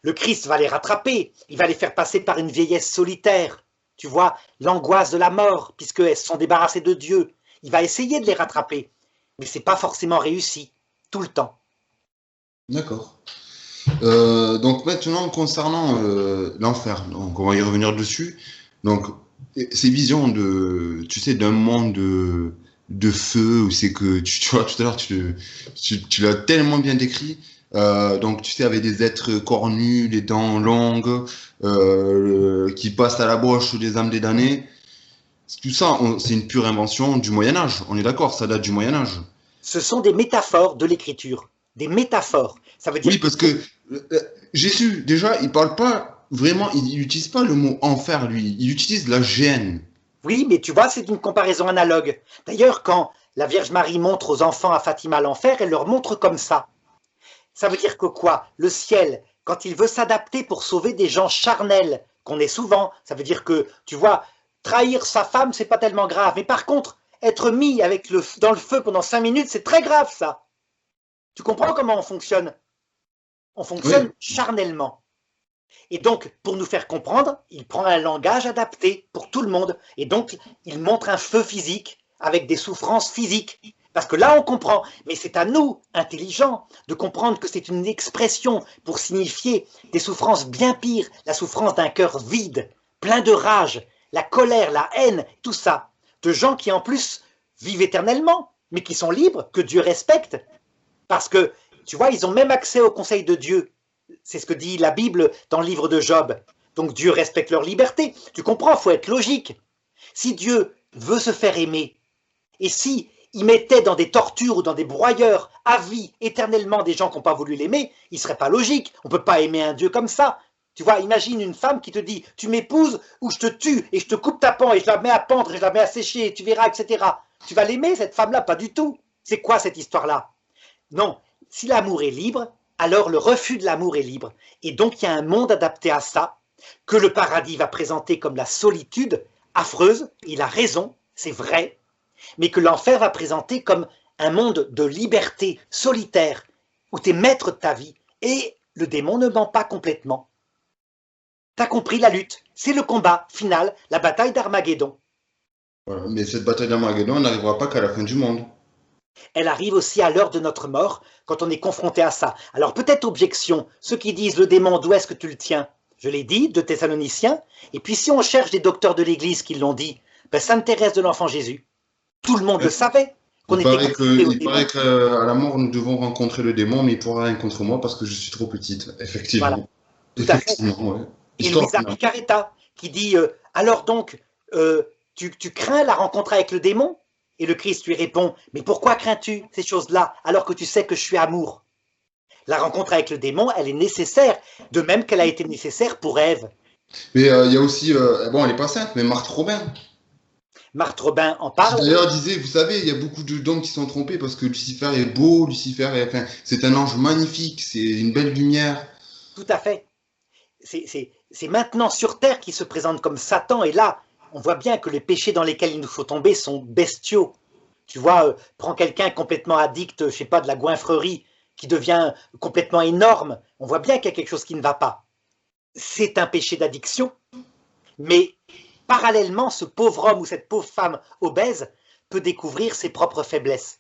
Le Christ va les rattraper, il va les faire passer par une vieillesse solitaire. Tu vois, l'angoisse de la mort, puisqu'elles se sont débarrassées de Dieu. Il va essayer de les rattraper, mais ce n'est pas forcément réussi, tout le temps. D'accord. Donc maintenant, concernant l'enfer, donc on va y revenir dessus. Donc, ces visions de, tu sais, d'un monde de feu, où c'est que, tu vois, tout à l'heure, tu l'as tellement bien décrit. Donc, tu sais, avec des êtres cornus, les dents longues, qui passent à la broche des âmes des damnés. Tout ça, c'est une pure invention du Moyen-Âge. On est d'accord, ça date du Moyen-Âge. Ce sont des métaphores de l'écriture. Des métaphores. Ça veut dire Oui, parce que Jésus, déjà, il parle pas vraiment, il n'utilise pas le mot enfer, lui. Il utilise la gêne. Oui, mais tu vois, c'est une comparaison analogue. D'ailleurs, quand la Vierge Marie montre aux enfants à Fatima l'enfer, elle leur montre comme ça. Ça veut dire que quoi? Le ciel, quand il veut s'adapter pour sauver des gens charnels, qu'on est souvent, ça veut dire que, tu vois, trahir sa femme, c'est pas tellement grave. Mais par contre, être mis dans le feu pendant 5 minutes, c'est très grave, ça. Tu comprends comment on fonctionne? On fonctionne charnellement. Et donc, pour nous faire comprendre, il prend un langage adapté pour tout le monde. Et donc, il montre un feu physique avec des souffrances physiques. Parce que là, on comprend. Mais c'est à nous, intelligents, de comprendre que c'est une expression pour signifier des souffrances bien pires. La souffrance d'un cœur vide, plein de rage, la colère, la haine, tout ça. De gens qui, en plus, vivent éternellement, mais qui sont libres, que Dieu respecte. Parce que, tu vois, ils ont même accès au conseil de Dieu. C'est ce que dit la Bible dans le livre de Job. Donc Dieu respecte leur liberté. Tu comprends, il faut être logique. Si Dieu veut se faire aimer, et si il mettait dans des tortures ou dans des broyeurs à vie, éternellement, des gens qui n'ont pas voulu l'aimer, il ne serait pas logique. On ne peut pas aimer un Dieu comme ça. Tu vois, imagine une femme qui te dit « tu m'épouses ou je te tue et je te coupe ta pan et je la mets à pendre et je la mets à sécher et tu verras, etc. » Tu vas l'aimer, cette femme-là? Pas du tout. C'est quoi cette histoire-là? Non, si l'amour est libre, alors le refus de l'amour est libre. Et donc il y a un monde adapté à ça, que le paradis va présenter comme la solitude affreuse, il a raison, c'est vrai, mais que l'enfer va présenter comme un monde de liberté solitaire, où tu es maître de ta vie, et le démon ne ment pas complètement. T'as compris la lutte, c'est le combat final, la bataille d'Armageddon. Voilà. Mais cette bataille d'Armageddon n'arrivera pas qu'à la fin du monde. Elle arrive aussi à l'heure de notre mort, quand on est confronté à ça. Alors peut-être objection, ceux qui disent le démon, d'où est-ce que tu le tiens? Je l'ai dit, de Thessaloniciens. Et puis si on cherche des docteurs de l'Église qui l'ont dit, ben, ça intéresse de l'enfant Jésus. Tout le monde le savait. qu'on était constitué au Il démon. paraît qu'à la mort, nous devons rencontrer le démon, mais il pourra rien contre moi parce que je suis trop petite. Voilà, Effectivement. tout à fait. Effectivement, ouais. Et Histoire Louisa finale. Picaretta qui dit alors donc, tu crains la rencontre avec le démon? Et le Christ lui répond mais pourquoi crains-tu ces choses-là alors que tu sais que je suis amour? La rencontre avec le démon, elle est nécessaire, de même qu'elle a été nécessaire pour Ève. Mais il y a aussi, bon, elle est pas simple, mais Marthe Robin, Marthe Robin en qui parle, d'ailleurs disait, vous savez, il y a beaucoup d'hommes qui sont trompés parce que Lucifer est beau, enfin, c'est un ange magnifique, c'est une belle lumière. tout à fait. C'est maintenant sur Terre qu'il se présente comme Satan, et là, on voit bien que les péchés dans lesquels il nous faut tomber sont bestiaux. Tu vois, prends quelqu'un complètement addict, je sais pas, de la goinfrerie, qui devient complètement énorme, on voit bien qu'il y a quelque chose qui ne va pas. C'est un péché d'addiction, mais parallèlement, ce pauvre homme ou cette pauvre femme obèse peut découvrir ses propres faiblesses.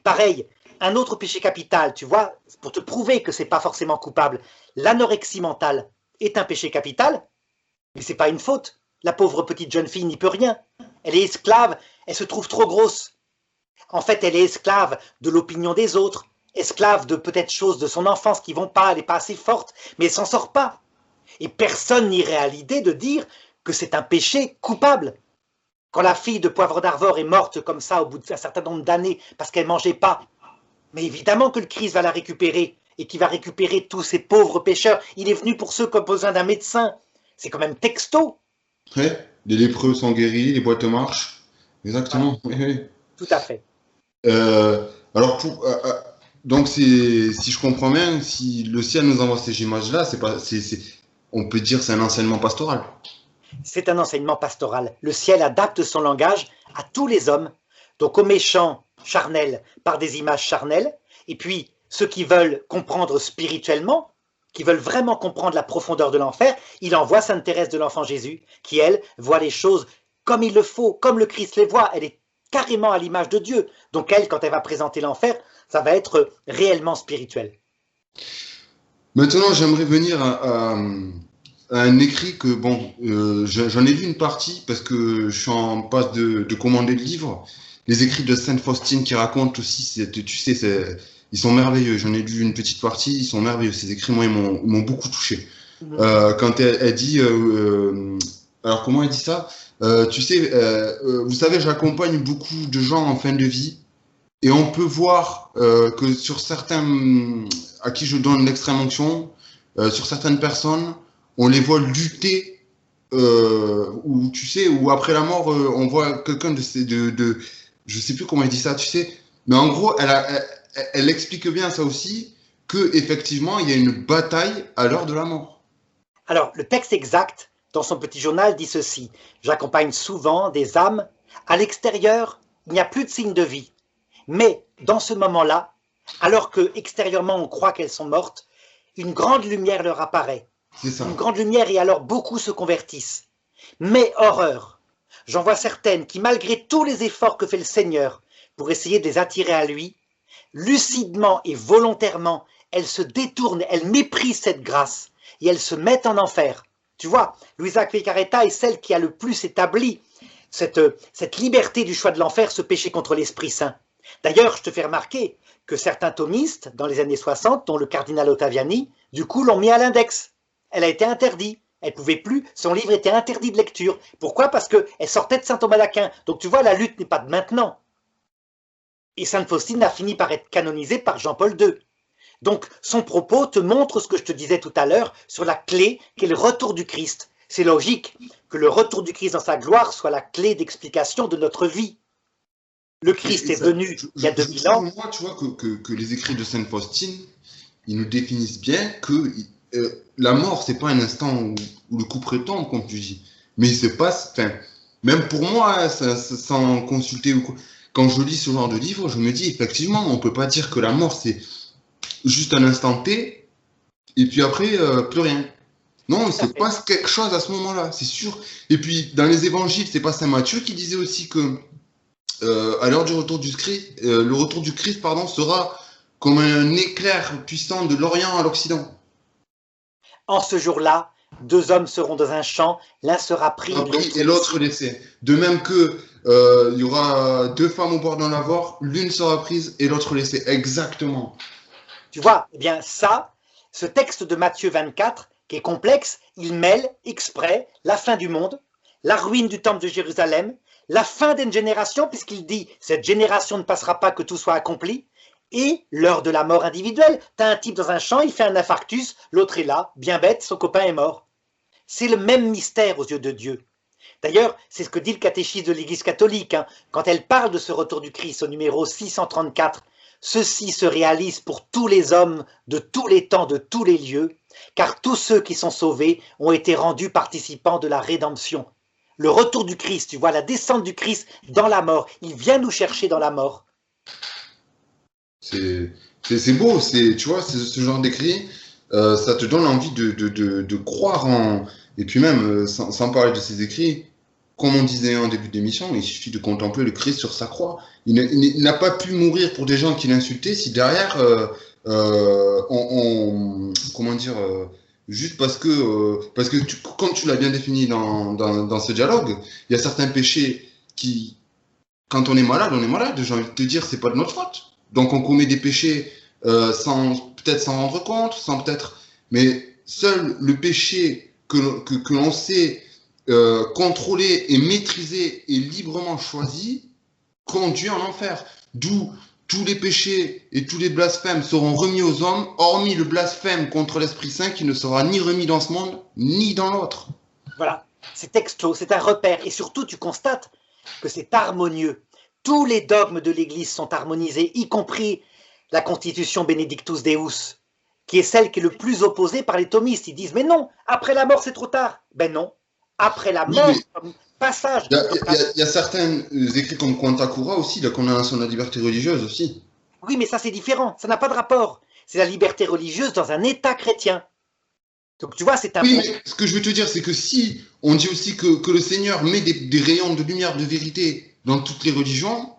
Pareil, un autre péché capital, tu vois, pour te prouver que c'est pas forcément coupable, l'anorexie mentale est un péché capital, mais c'est pas une faute. La pauvre petite jeune fille n'y peut rien. Elle est esclave, elle se trouve trop grosse. En fait, elle est esclave de l'opinion des autres, esclave de peut-être choses de son enfance qui vont pas, elle n'est pas assez forte, mais elle s'en sort pas. Et personne n'irait à l'idée de dire que c'est un péché coupable. Quand la fille de Poivre d'Arvor est morte comme ça au bout d'un certain nombre d'années parce qu'elle mangeait pas, mais évidemment que le Christ va la récupérer et qu'il va récupérer tous ces pauvres pécheurs. Il est venu pour ceux qui ont besoin d'un médecin. C'est quand même texto. Ouais, les lépreux sont guéris, les boîtes marchent. Voilà, Exactement. Oui, oui. tout à fait. Euh, alors donc si je comprends bien, si le ciel nous envoie ces images-là, c'est pas, on peut dire c'est un enseignement pastoral. C'est un enseignement pastoral. Le ciel adapte son langage à tous les hommes, donc aux méchants charnels par des images charnelles, et puis ceux qui veulent comprendre spirituellement, qui veulent vraiment comprendre la profondeur de l'enfer, il envoie Sainte Thérèse de l'Enfant Jésus, qui elle voit les choses comme il le faut, comme le Christ les voit. Elle est carrément à l'image de Dieu. Donc elle, quand elle va présenter l'enfer, ça va être réellement spirituel. Maintenant, j'aimerais venir à un écrit que, bon, j'en ai lu une partie parce que je suis en passe de commander le livre. Les écrits de Sainte Faustine qui racontent aussi, tu sais, ils sont merveilleux. J'en ai lu une petite partie, ils sont merveilleux. Ces écrits, moi, ils m'ont beaucoup touché. Quand elle dit, alors comment elle dit ça? Tu sais, vous savez, j'accompagne beaucoup de gens en fin de vie. Et on peut voir que sur certains à qui je donne l'extrême onction, sur certaines personnes, on les voit lutter, ou tu sais, ou après la mort, on voit quelqu'un je sais plus comment elle dit ça, tu sais, mais en gros, elle explique bien ça aussi, que effectivement, il y a une bataille à l'heure de la mort. Alors, le texte exact, dans son petit journal, dit ceci. J'accompagne souvent des âmes. À l'extérieur, il n'y a plus de signe de vie. Mais, dans ce moment-là, alors que extérieurement on croit qu'elles sont mortes, une grande lumière leur apparaît. C'est ça. Une grande lumière et alors beaucoup se convertissent. Mais horreur, j'en vois certaines qui, malgré tous les efforts que fait le Seigneur pour essayer de les attirer à lui, lucidement et volontairement, elles se détournent, elles méprisent cette grâce et elles se mettent en enfer. Tu vois, Luisa Picaretta est celle qui a le plus établi cette liberté du choix de l'enfer, ce péché contre l'Esprit Saint. D'ailleurs, je te fais remarquer que certains thomistes, dans les années 60, dont le cardinal Ottaviani, du coup l'ont mis à l'index. Elle a été interdite. Elle pouvait plus, son livre était interdit de lecture. Pourquoi? Parce qu'elle sortait de saint Thomas d'Aquin. Donc tu vois, la lutte n'est pas de maintenant. Et sainte Faustine a fini par être canonisée par Jean-Paul II. Donc son propos te montre ce que je te disais tout à l'heure sur la clé qui est le retour du Christ. C'est logique que le retour du Christ dans sa gloire soit la clé d'explication de notre vie. Le Christ est venu il y a 2000 ans. Moi, tu vois que les écrits de Sainte Faustine, ils nous définissent bien que la mort, c'est pas un instant où le coup tombe, comme tu dis. Mais il se passe, enfin, même pour moi, hein, sans consulter ou quoi, quand je lis ce genre de livre, je me dis effectivement, on peut pas dire que la mort, c'est juste un instant T, et puis après, plus rien. Non, il se passe quelque chose à ce moment-là, c'est sûr. Et puis, dans les évangiles, c'est pas Saint Matthieu qui disait aussi que à l'heure du retour du Christ, le retour du Christ, pardon, sera comme un éclair puissant de l'Orient à l'Occident. En ce jour-là, deux hommes seront dans un champ, l'un sera pris Et l'autre laissé. De même que il y aura deux femmes au bord d'un lavoir, l'une sera prise et l'autre laissée. Exactement. Tu vois, eh bien ça, ce texte de Matthieu 24, qui est complexe, il mêle exprès la fin du monde, la ruine du temple de Jérusalem, la fin d'une génération, puisqu'il dit « cette génération ne passera pas que tout soit accompli », et l'heure de la mort individuelle. Tu as un type dans un champ, il fait un infarctus, l'autre est là, bien bête, son copain est mort. C'est le même mystère aux yeux de Dieu. D'ailleurs, c'est ce que dit le catéchisme de l'Église catholique, hein, quand elle parle de ce retour du Christ au numéro 634. Ceci se réalise pour tous les hommes de tous les temps, de tous les lieux, car tous ceux qui sont sauvés ont été rendus participants de la rédemption. Le retour du Christ, tu vois, la descente du Christ dans la mort, il vient nous chercher dans la mort. C'est beau, tu vois, ce genre d'écrit, ça te donne envie de croire en. Et puis même, sans parler de ces écrits, comme on disait en début d'émission, il suffit de contempler le Christ sur sa croix. Il n'a pas pu mourir pour des gens qui l'insultaient si derrière, comment dire, juste parce que comme tu l'as bien défini dans ce dialogue, il y a certains péchés qui, quand on est malade, j'ai envie de te dire, c'est pas de notre faute. Donc on commet des péchés peut-être sans rendre compte, sans peut-être, mais seul le péché que l'on sait contrôler et maîtriser et librement choisi conduit en enfer. D'où tous les péchés et tous les blasphèmes seront remis aux hommes, hormis le blasphème contre l'Esprit Saint qui ne sera ni remis dans ce monde ni dans l'autre. Voilà, c'est texto, c'est un repère. Et surtout, tu constates que c'est harmonieux. Tous les dogmes de l'Église sont harmonisés, y compris la Constitution Benedictus Deus, qui est celle qui est le plus opposée par les thomistes. Ils disent, mais non, après la mort, c'est trop tard. Ben non, après la mort, comme passage. Il y a certains écrits comme Quantakura aussi, la condamnation de la liberté religieuse aussi. Oui, mais ça c'est différent, ça n'a pas de rapport. C'est la liberté religieuse dans un État chrétien. Donc tu vois, c'est un... Oui, mais ce que je veux te dire, c'est que si on dit aussi que le Seigneur met des rayons de lumière, de vérité dans toutes les religions,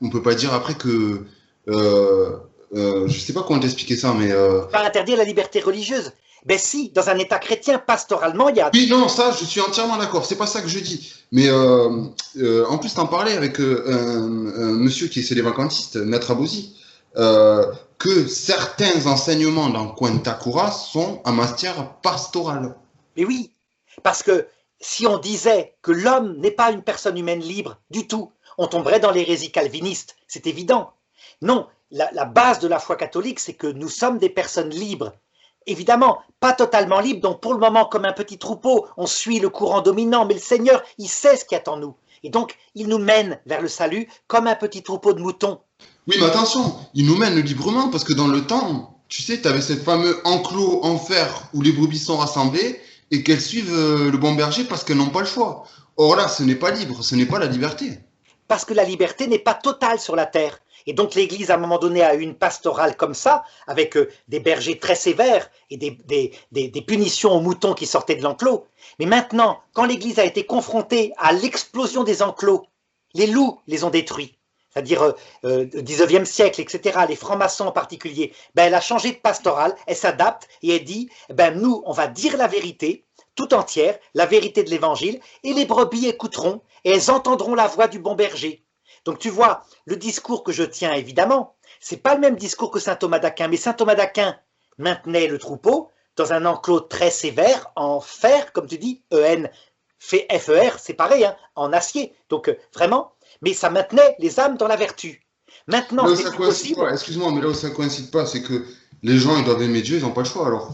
on peut pas dire après que... je sais pas comment t'expliquer ça, mais... Pas interdire la liberté religieuse. Ben si, dans un État chrétien, pastoralement, il y a... Oui, non, ça, je suis entièrement d'accord. C'est pas ça que je dis. Mais en plus, t'en parlais avec un monsieur qui est célébrantiste, Maître Abouzi, que certains enseignements dans Quentakura sont en matière pastorale. Mais oui, parce que si on disait que l'homme n'est pas une personne humaine libre du tout, on tomberait dans l'hérésie calviniste, c'est évident. Non, la base de la foi catholique, c'est que nous sommes des personnes libres. Évidemment, pas totalement libres, donc pour le moment, comme un petit troupeau, on suit le courant dominant, mais le Seigneur, il sait ce qu'il attend nous. Et donc, il nous mène vers le salut comme un petit troupeau de moutons. Oui, mais attention, il nous mène librement parce que dans le temps, tu sais, tu avais ce fameux enclos en fer où les brebis sont rassemblées et qu'elles suivent le bon berger parce qu'elles n'ont pas le choix. Or là, ce n'est pas libre, ce n'est pas la liberté. Parce que la liberté n'est pas totale sur la terre. Et donc l'Église, à un moment donné, a eu une pastorale comme ça, avec des bergers très sévères et des punitions aux moutons qui sortaient de l'enclos. Mais maintenant, quand l'Église a été confrontée à l'explosion des enclos, les loups les ont détruits. C'est-à-dire au XIXe siècle, etc., les francs-maçons en particulier, ben, elle a changé de pastorale, elle s'adapte et elle dit, ben, nous, on va dire la vérité, tout entière, la vérité de l'évangile, et les brebis écouteront, et elles entendront la voix du bon berger. Donc tu vois, le discours que je tiens, évidemment, c'est pas le même discours que saint Thomas d'Aquin, mais saint Thomas d'Aquin maintenait le troupeau dans un enclos très sévère, en fer, comme tu dis, EN, FER, c'est pareil, hein, en acier, donc vraiment, mais ça maintenait les âmes dans la vertu. Maintenant, c'est possible. Excuse-moi, mais là où ça coïncide pas, c'est que les gens, ils doivent aimer Dieu, ils n'ont pas le choix alors.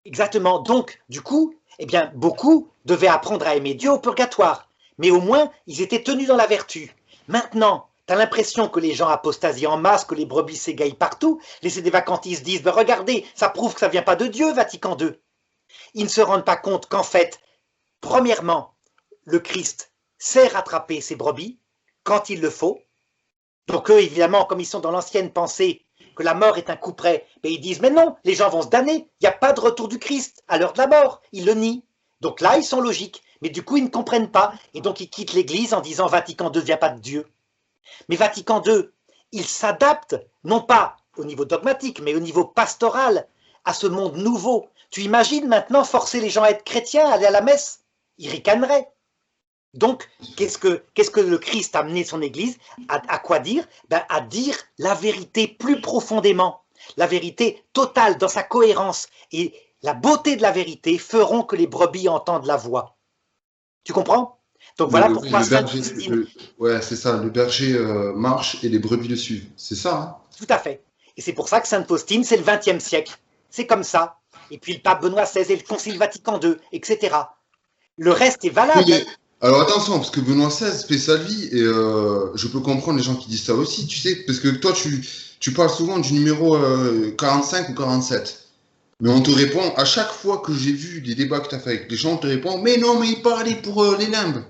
Exactement, donc, du coup, eh bien, beaucoup devaient apprendre à aimer Dieu au purgatoire, mais au moins, ils étaient tenus dans la vertu. Maintenant, tu as l'impression que les gens apostasient en masse, que les brebis s'égaillent partout. Les sédévacantistes disent, ben regardez, ça prouve que ça ne vient pas de Dieu, Vatican II. Ils ne se rendent pas compte qu'en fait, premièrement, le Christ sait rattraper ses brebis quand il le faut. Donc eux, évidemment, comme ils sont dans l'ancienne pensée que la mort est un coup près, ben ils disent, mais non, les gens vont se damner, il n'y a pas de retour du Christ à l'heure de la mort. Ils le nient. Donc là, ils sont logiques. Mais du coup, ils ne comprennent pas. Et donc, ils quittent l'Église en disant Vatican II ne vient pas de Dieu. Mais Vatican II, il s'adapte, non pas au niveau dogmatique, mais au niveau pastoral, à ce monde nouveau. Tu imagines maintenant forcer les gens à être chrétiens, à aller à la messe? Ils ricaneraient. Donc, qu'est-ce que le Christ a amené son Église à quoi dire? Ben, à dire la vérité plus profondément, la vérité totale dans sa cohérence. Et la beauté de la vérité feront que les brebis entendent la voix. Tu comprends? Donc voilà pourquoi Le Sainte berger, Faustine, ouais, c'est ça, le berger marche et les brebis le suivent. C'est ça, hein? tout à fait. Et c'est pour ça que Sainte Faustine, c'est le XXe siècle. C'est comme ça. Et puis le pape Benoît XVI et le Concile Vatican II, etc. Le reste est Oui, valable. mais alors attention, parce que Benoît XVI fait sa vie et je peux comprendre les gens qui disent ça aussi, tu sais, parce que toi, tu parles souvent du numéro 45 ou 47. Mais on te répond, à chaque fois que j'ai vu des débats que tu as fait avec les gens, on te répond, mais non, mais il parlait pour les limbes.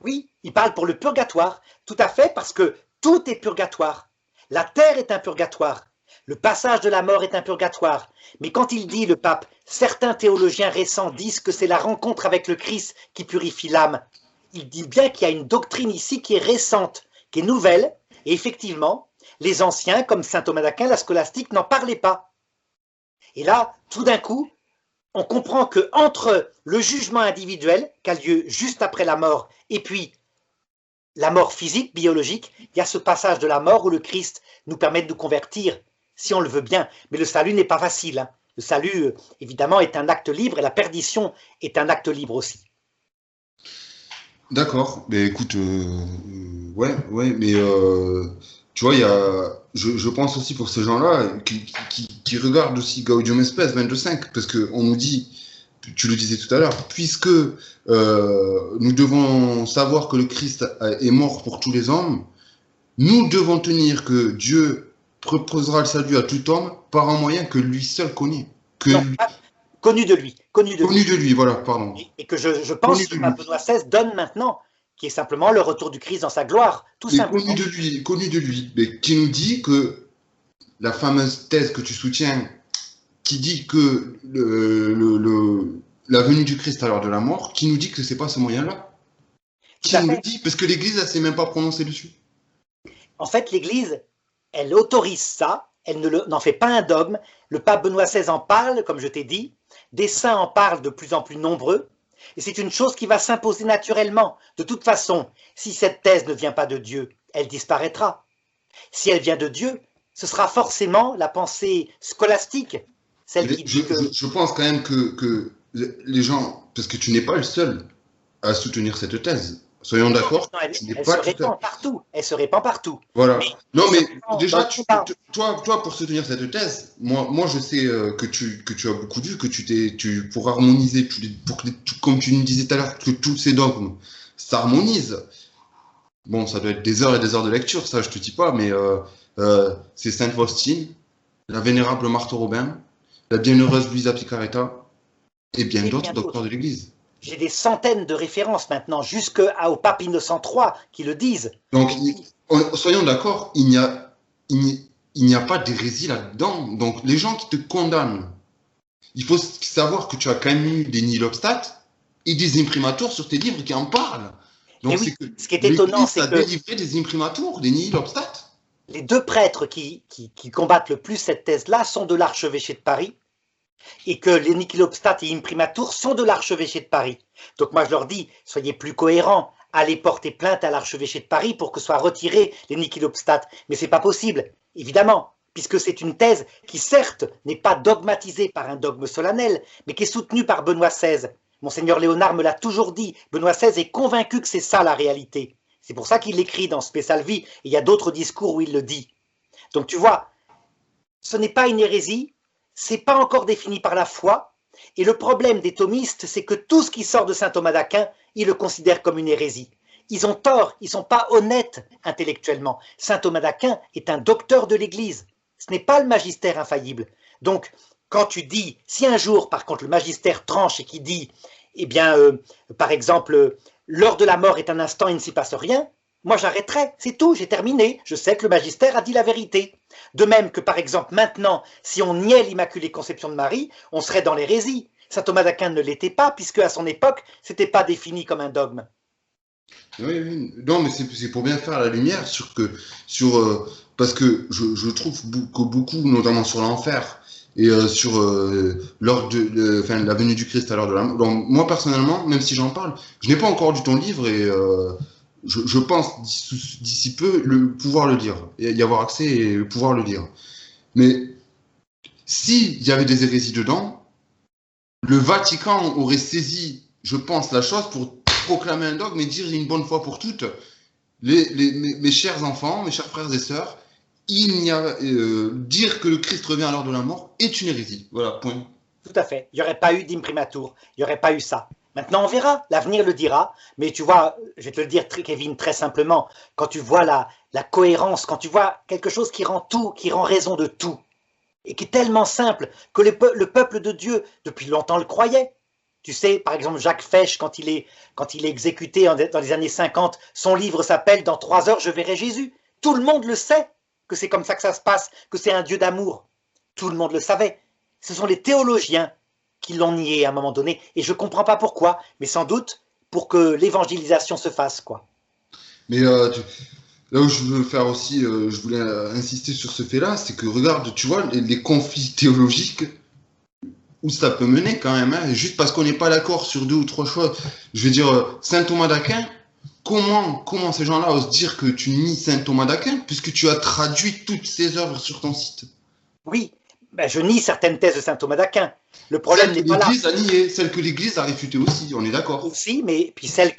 Oui, il parle pour le purgatoire, tout à fait, parce que tout est purgatoire. La terre est un purgatoire. Le passage de la mort est un purgatoire. Mais quand il dit, le pape, certains théologiens récents disent que c'est la rencontre avec le Christ qui purifie l'âme, il dit bien qu'il y a une doctrine ici qui est récente, qui est nouvelle, et effectivement, les anciens, comme saint Thomas d'Aquin, la scolastique, n'en parlaient pas. Et là, tout d'un coup, on comprend que entre le jugement individuel qui a lieu juste après la mort et puis la mort physique, biologique, il y a ce passage de la mort où le Christ nous permet de nous convertir, si on le veut bien. Mais le salut n'est pas facile, hein. Le salut, évidemment, est un acte libre et la perdition est un acte libre aussi. D'accord, mais écoute, ouais, mais tu vois, je pense aussi pour ces gens-là qui regardent aussi Gaudium et Spes 22.5, parce qu'on nous dit, tu le disais tout à l'heure, puisque nous devons savoir que le Christ est mort pour tous les hommes, nous devons tenir que Dieu proposera le salut à tout homme par un moyen que lui seul connaît. Que Non, pas connu de lui, connu de lui. connu de lui, voilà, pardon. Et que je Connu pense que de Pape lui. Benoît XVI donne maintenant, qui est simplement le retour du Christ dans sa gloire, tout Mais simplement. connu de lui, mais qui nous dit que la fameuse thèse que tu soutiens, qui dit que la venue du Christ à l'heure de la mort, qui nous dit que c'est pas ce moyen-là. Tout Qui à nous le fait. dit? Parce que l'Église, elle s'est même pas prononcée dessus. En fait, l'Église, elle autorise ça, elle n'en fait pas un dogme. Le pape Benoît XVI en parle, comme je t'ai dit. Des saints en parlent de plus en plus nombreux. Et c'est une chose qui va s'imposer naturellement. De toute façon, si cette thèse ne vient pas de Dieu, elle disparaîtra. Si elle vient de Dieu, ce sera forcément la pensée scolastique, celle qui dit que... Je pense quand même que les gens, parce que tu n'es pas le seul à soutenir cette thèse. Soyons d'accord, Non, tu n'es elle se pas tout à... répand partout. Elle se répand partout. Voilà. Mais Non, mais dans déjà, le combat, toi, pour soutenir cette thèse, moi, je sais que tu as beaucoup lu, que pour harmoniser, comme tu nous disais tout à l'heure, que tous ces dogmes s'harmonisent. Bon, ça doit être des heures et des heures de lecture, ça, je te dis pas, mais c'est Sainte Faustine, la vénérable Marthe Robin, la bienheureuse Luisa Picaretta et bien et d'autres bien docteurs d'autres. de l'Église. J'ai des centaines de références maintenant, jusqu'au pape Innocent III qui le disent. Donc, soyons d'accord, il n'y a pas d'hérésie là-dedans. Donc, les gens qui te condamnent, il faut savoir que tu as quand même eu des nihilobstats et des imprimaturs sur tes livres qui en parlent. Mais Donc, c'est oui, que ce qui est étonnant, l'Église c'est a que délivré des imprimaturs, des nihilobstats. les deux prêtres qui combattent le plus cette thèse-là sont de l'archevêché de Paris et que les Nichilobstat et Imprimatur sont de l'archevêché de Paris. Donc moi je leur dis, soyez plus cohérents, allez porter plainte à l'archevêché de Paris pour que soient retirés les Nichilobstat. Mais c'est pas possible, évidemment, puisque c'est une thèse qui certes n'est pas dogmatisée par un dogme solennel, mais qui est soutenue par Benoît XVI. Monseigneur Léonard me l'a toujours dit, Benoît XVI est convaincu que c'est ça la réalité. C'est pour ça qu'il l'écrit dans Spésalvi, et il y a d'autres discours où il le dit. Donc tu vois, ce n'est pas une hérésie, c'est pas encore défini par la foi, et le problème des thomistes, c'est que tout ce qui sort de saint Thomas d'Aquin, ils le considèrent comme une hérésie. Ils ont tort, ils ne sont pas honnêtes intellectuellement. Saint Thomas d'Aquin est un docteur de l'Église, ce n'est pas le magistère infaillible. Donc, quand tu dis, si un jour, par contre, le magistère tranche et qui dit, eh bien, par exemple, l'heure de la mort est un instant, il ne s'y passe rien, moi j'arrêterai, c'est tout, j'ai terminé, je sais que le magistère a dit la vérité. De même que, par exemple, maintenant, si on niait l'Immaculée Conception de Marie, on serait dans l'hérésie. Saint Thomas d'Aquin ne l'était pas, puisque à son époque, ce n'était pas défini comme un dogme. Oui, oui. Non, mais c'est pour bien faire la lumière sur parce que je trouve que beaucoup, notamment sur l'enfer, et sur enfin, la venue du Christ à l'heure de la mort. Donc, moi, personnellement, même si j'en parle, je n'ai pas encore lu ton livre et je pense d'ici peu pouvoir le lire, et y avoir accès et pouvoir le lire. Mais s'il y avait des hérésies dedans, le Vatican aurait saisi, je pense, la chose pour proclamer un dogme et dire une bonne fois pour toutes, mes chers enfants, mes chers frères et sœurs, dire que le Christ revient à l'heure de la mort est une hérésie. Voilà, point. Tout à fait. Il n'y aurait pas eu d'imprimatur. Il n'y aurait pas eu ça. Maintenant, on verra. L'avenir le dira. Mais tu vois, je vais te le dire, Kevin, très simplement. Quand tu vois la cohérence, quand tu vois quelque chose qui rend tout, qui rend raison de tout, et qui est tellement simple que le peuple de Dieu, depuis longtemps, le croyait. Tu sais, par exemple, Jacques Fesch, quand il est exécuté dans les années 50, son livre s'appelle « Dans 3 heures, je verrai Jésus ». Tout le monde le sait que c'est comme ça que ça se passe, que c'est un Dieu d'amour. Tout le monde le savait. Ce sont les théologiens qui l'ont nié à un moment donné, et je ne comprends pas pourquoi, mais sans doute pour que l'évangélisation se fasse, quoi. Mais là où je veux faire aussi, je voulais insister sur ce fait-là, c'est que regarde, tu vois, les conflits théologiques, où ça peut mener quand même, hein, juste parce qu'on n'est pas d'accord sur 2 ou 3 choses. Je veux dire, Saint Thomas d'Aquin, comment ces gens-là osent dire que tu nies Saint Thomas d'Aquin, puisque tu as traduit toutes ses œuvres sur ton site? Oui, ben je nie certaines thèses de Saint Thomas d'Aquin. Le problème n'est pas là. L'Église a nié, celle que l'Église a réfutée aussi, on est d'accord. Aussi, mais puis celle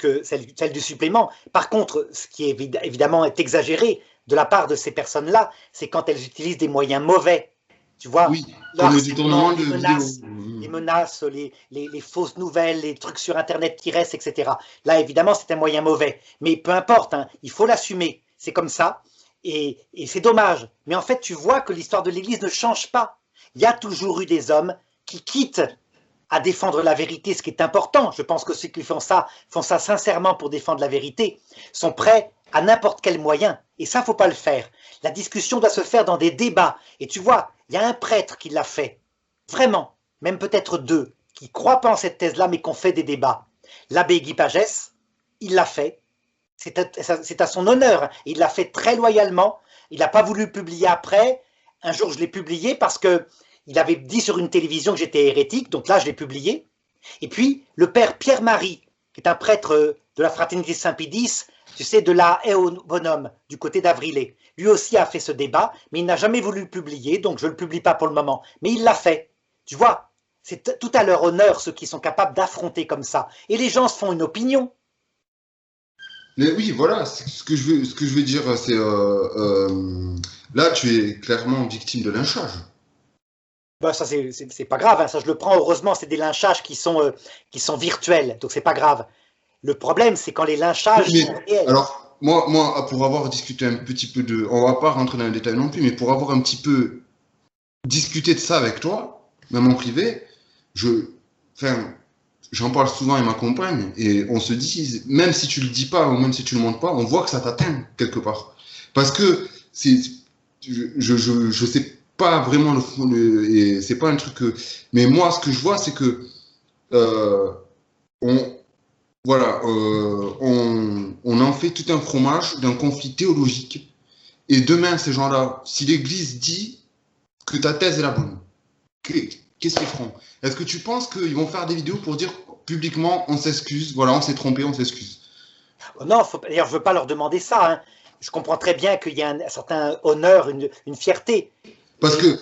du supplément. Par contre, ce qui est évidemment est exagéré de la part de ces personnes-là, c'est quand elles utilisent des moyens mauvais. Tu vois, oui, comme le détournement de les menaces, les fausses nouvelles, les trucs sur Internet qui restent, etc. Là, évidemment, c'est un moyen mauvais. Mais peu importe, hein, il faut l'assumer. C'est comme ça. Et c'est dommage. Mais en fait, tu vois que l'histoire de l'Église ne change pas. Il y a toujours eu des hommes qui quittent à défendre la vérité, ce qui est important. Je pense que ceux qui font ça sincèrement pour défendre la vérité, sont prêts à n'importe quel moyen. Et ça, faut pas le faire. La discussion doit se faire dans des débats. Et tu vois, il y a un prêtre qui l'a fait. Vraiment. Même peut-être 2, qui ne croient pas en cette thèse-là, mais qui ont fait des débats. L'abbé Guy Pagès, il l'a fait. C'est à son honneur. Il l'a fait très loyalement. Il n'a pas voulu le publier après. Un jour, je l'ai publié parce que il avait dit sur une télévision que j'étais hérétique, donc là, je l'ai publié. Et puis, le père Pierre-Marie, qui est un prêtre de la fraternité Saint-Pédis, tu sais, de la haie au bonhomme, du côté d'Avrilé. Lui aussi a fait ce débat, mais il n'a jamais voulu le publier, donc je ne le publie pas pour le moment. Mais il l'a fait. Tu vois, c'est tout à leur honneur, ceux qui sont capables d'affronter comme ça. Et les gens se font une opinion. Mais oui, voilà, ce que je veux dire, c'est là, tu es clairement victime de lynchage. Ben, ça, c'est pas grave, hein, ça je le prends, heureusement, c'est des lynchages qui sont virtuels, donc c'est pas grave. Le problème, c'est quand les lynchages sont réels. Alors, moi, pour avoir discuté un petit peu on va pas rentrer dans les détails non plus, mais pour avoir un petit peu discuté de ça avec toi, même en privé, j'en parle souvent avec ma compagne, et on se dit, même si tu le dis pas, ou même si tu le montres pas, on voit que ça t'atteint quelque part. Parce que je sais pas vraiment le fond, et c'est pas un truc que, mais moi, ce que je vois, c'est que, voilà, on en fait tout un fromage d'un conflit théologique. Et demain, ces gens-là, si l'Église dit que ta thèse est la bonne, qu'est-ce qu'ils feront? Est-ce que tu penses qu'ils vont faire des vidéos pour dire publiquement on s'excuse, voilà, on s'est trompé, on s'excuse? Non, d'ailleurs, je ne veux pas leur demander ça. Hein. Je comprends très bien qu'il y a un certain honneur, une fierté. Parce que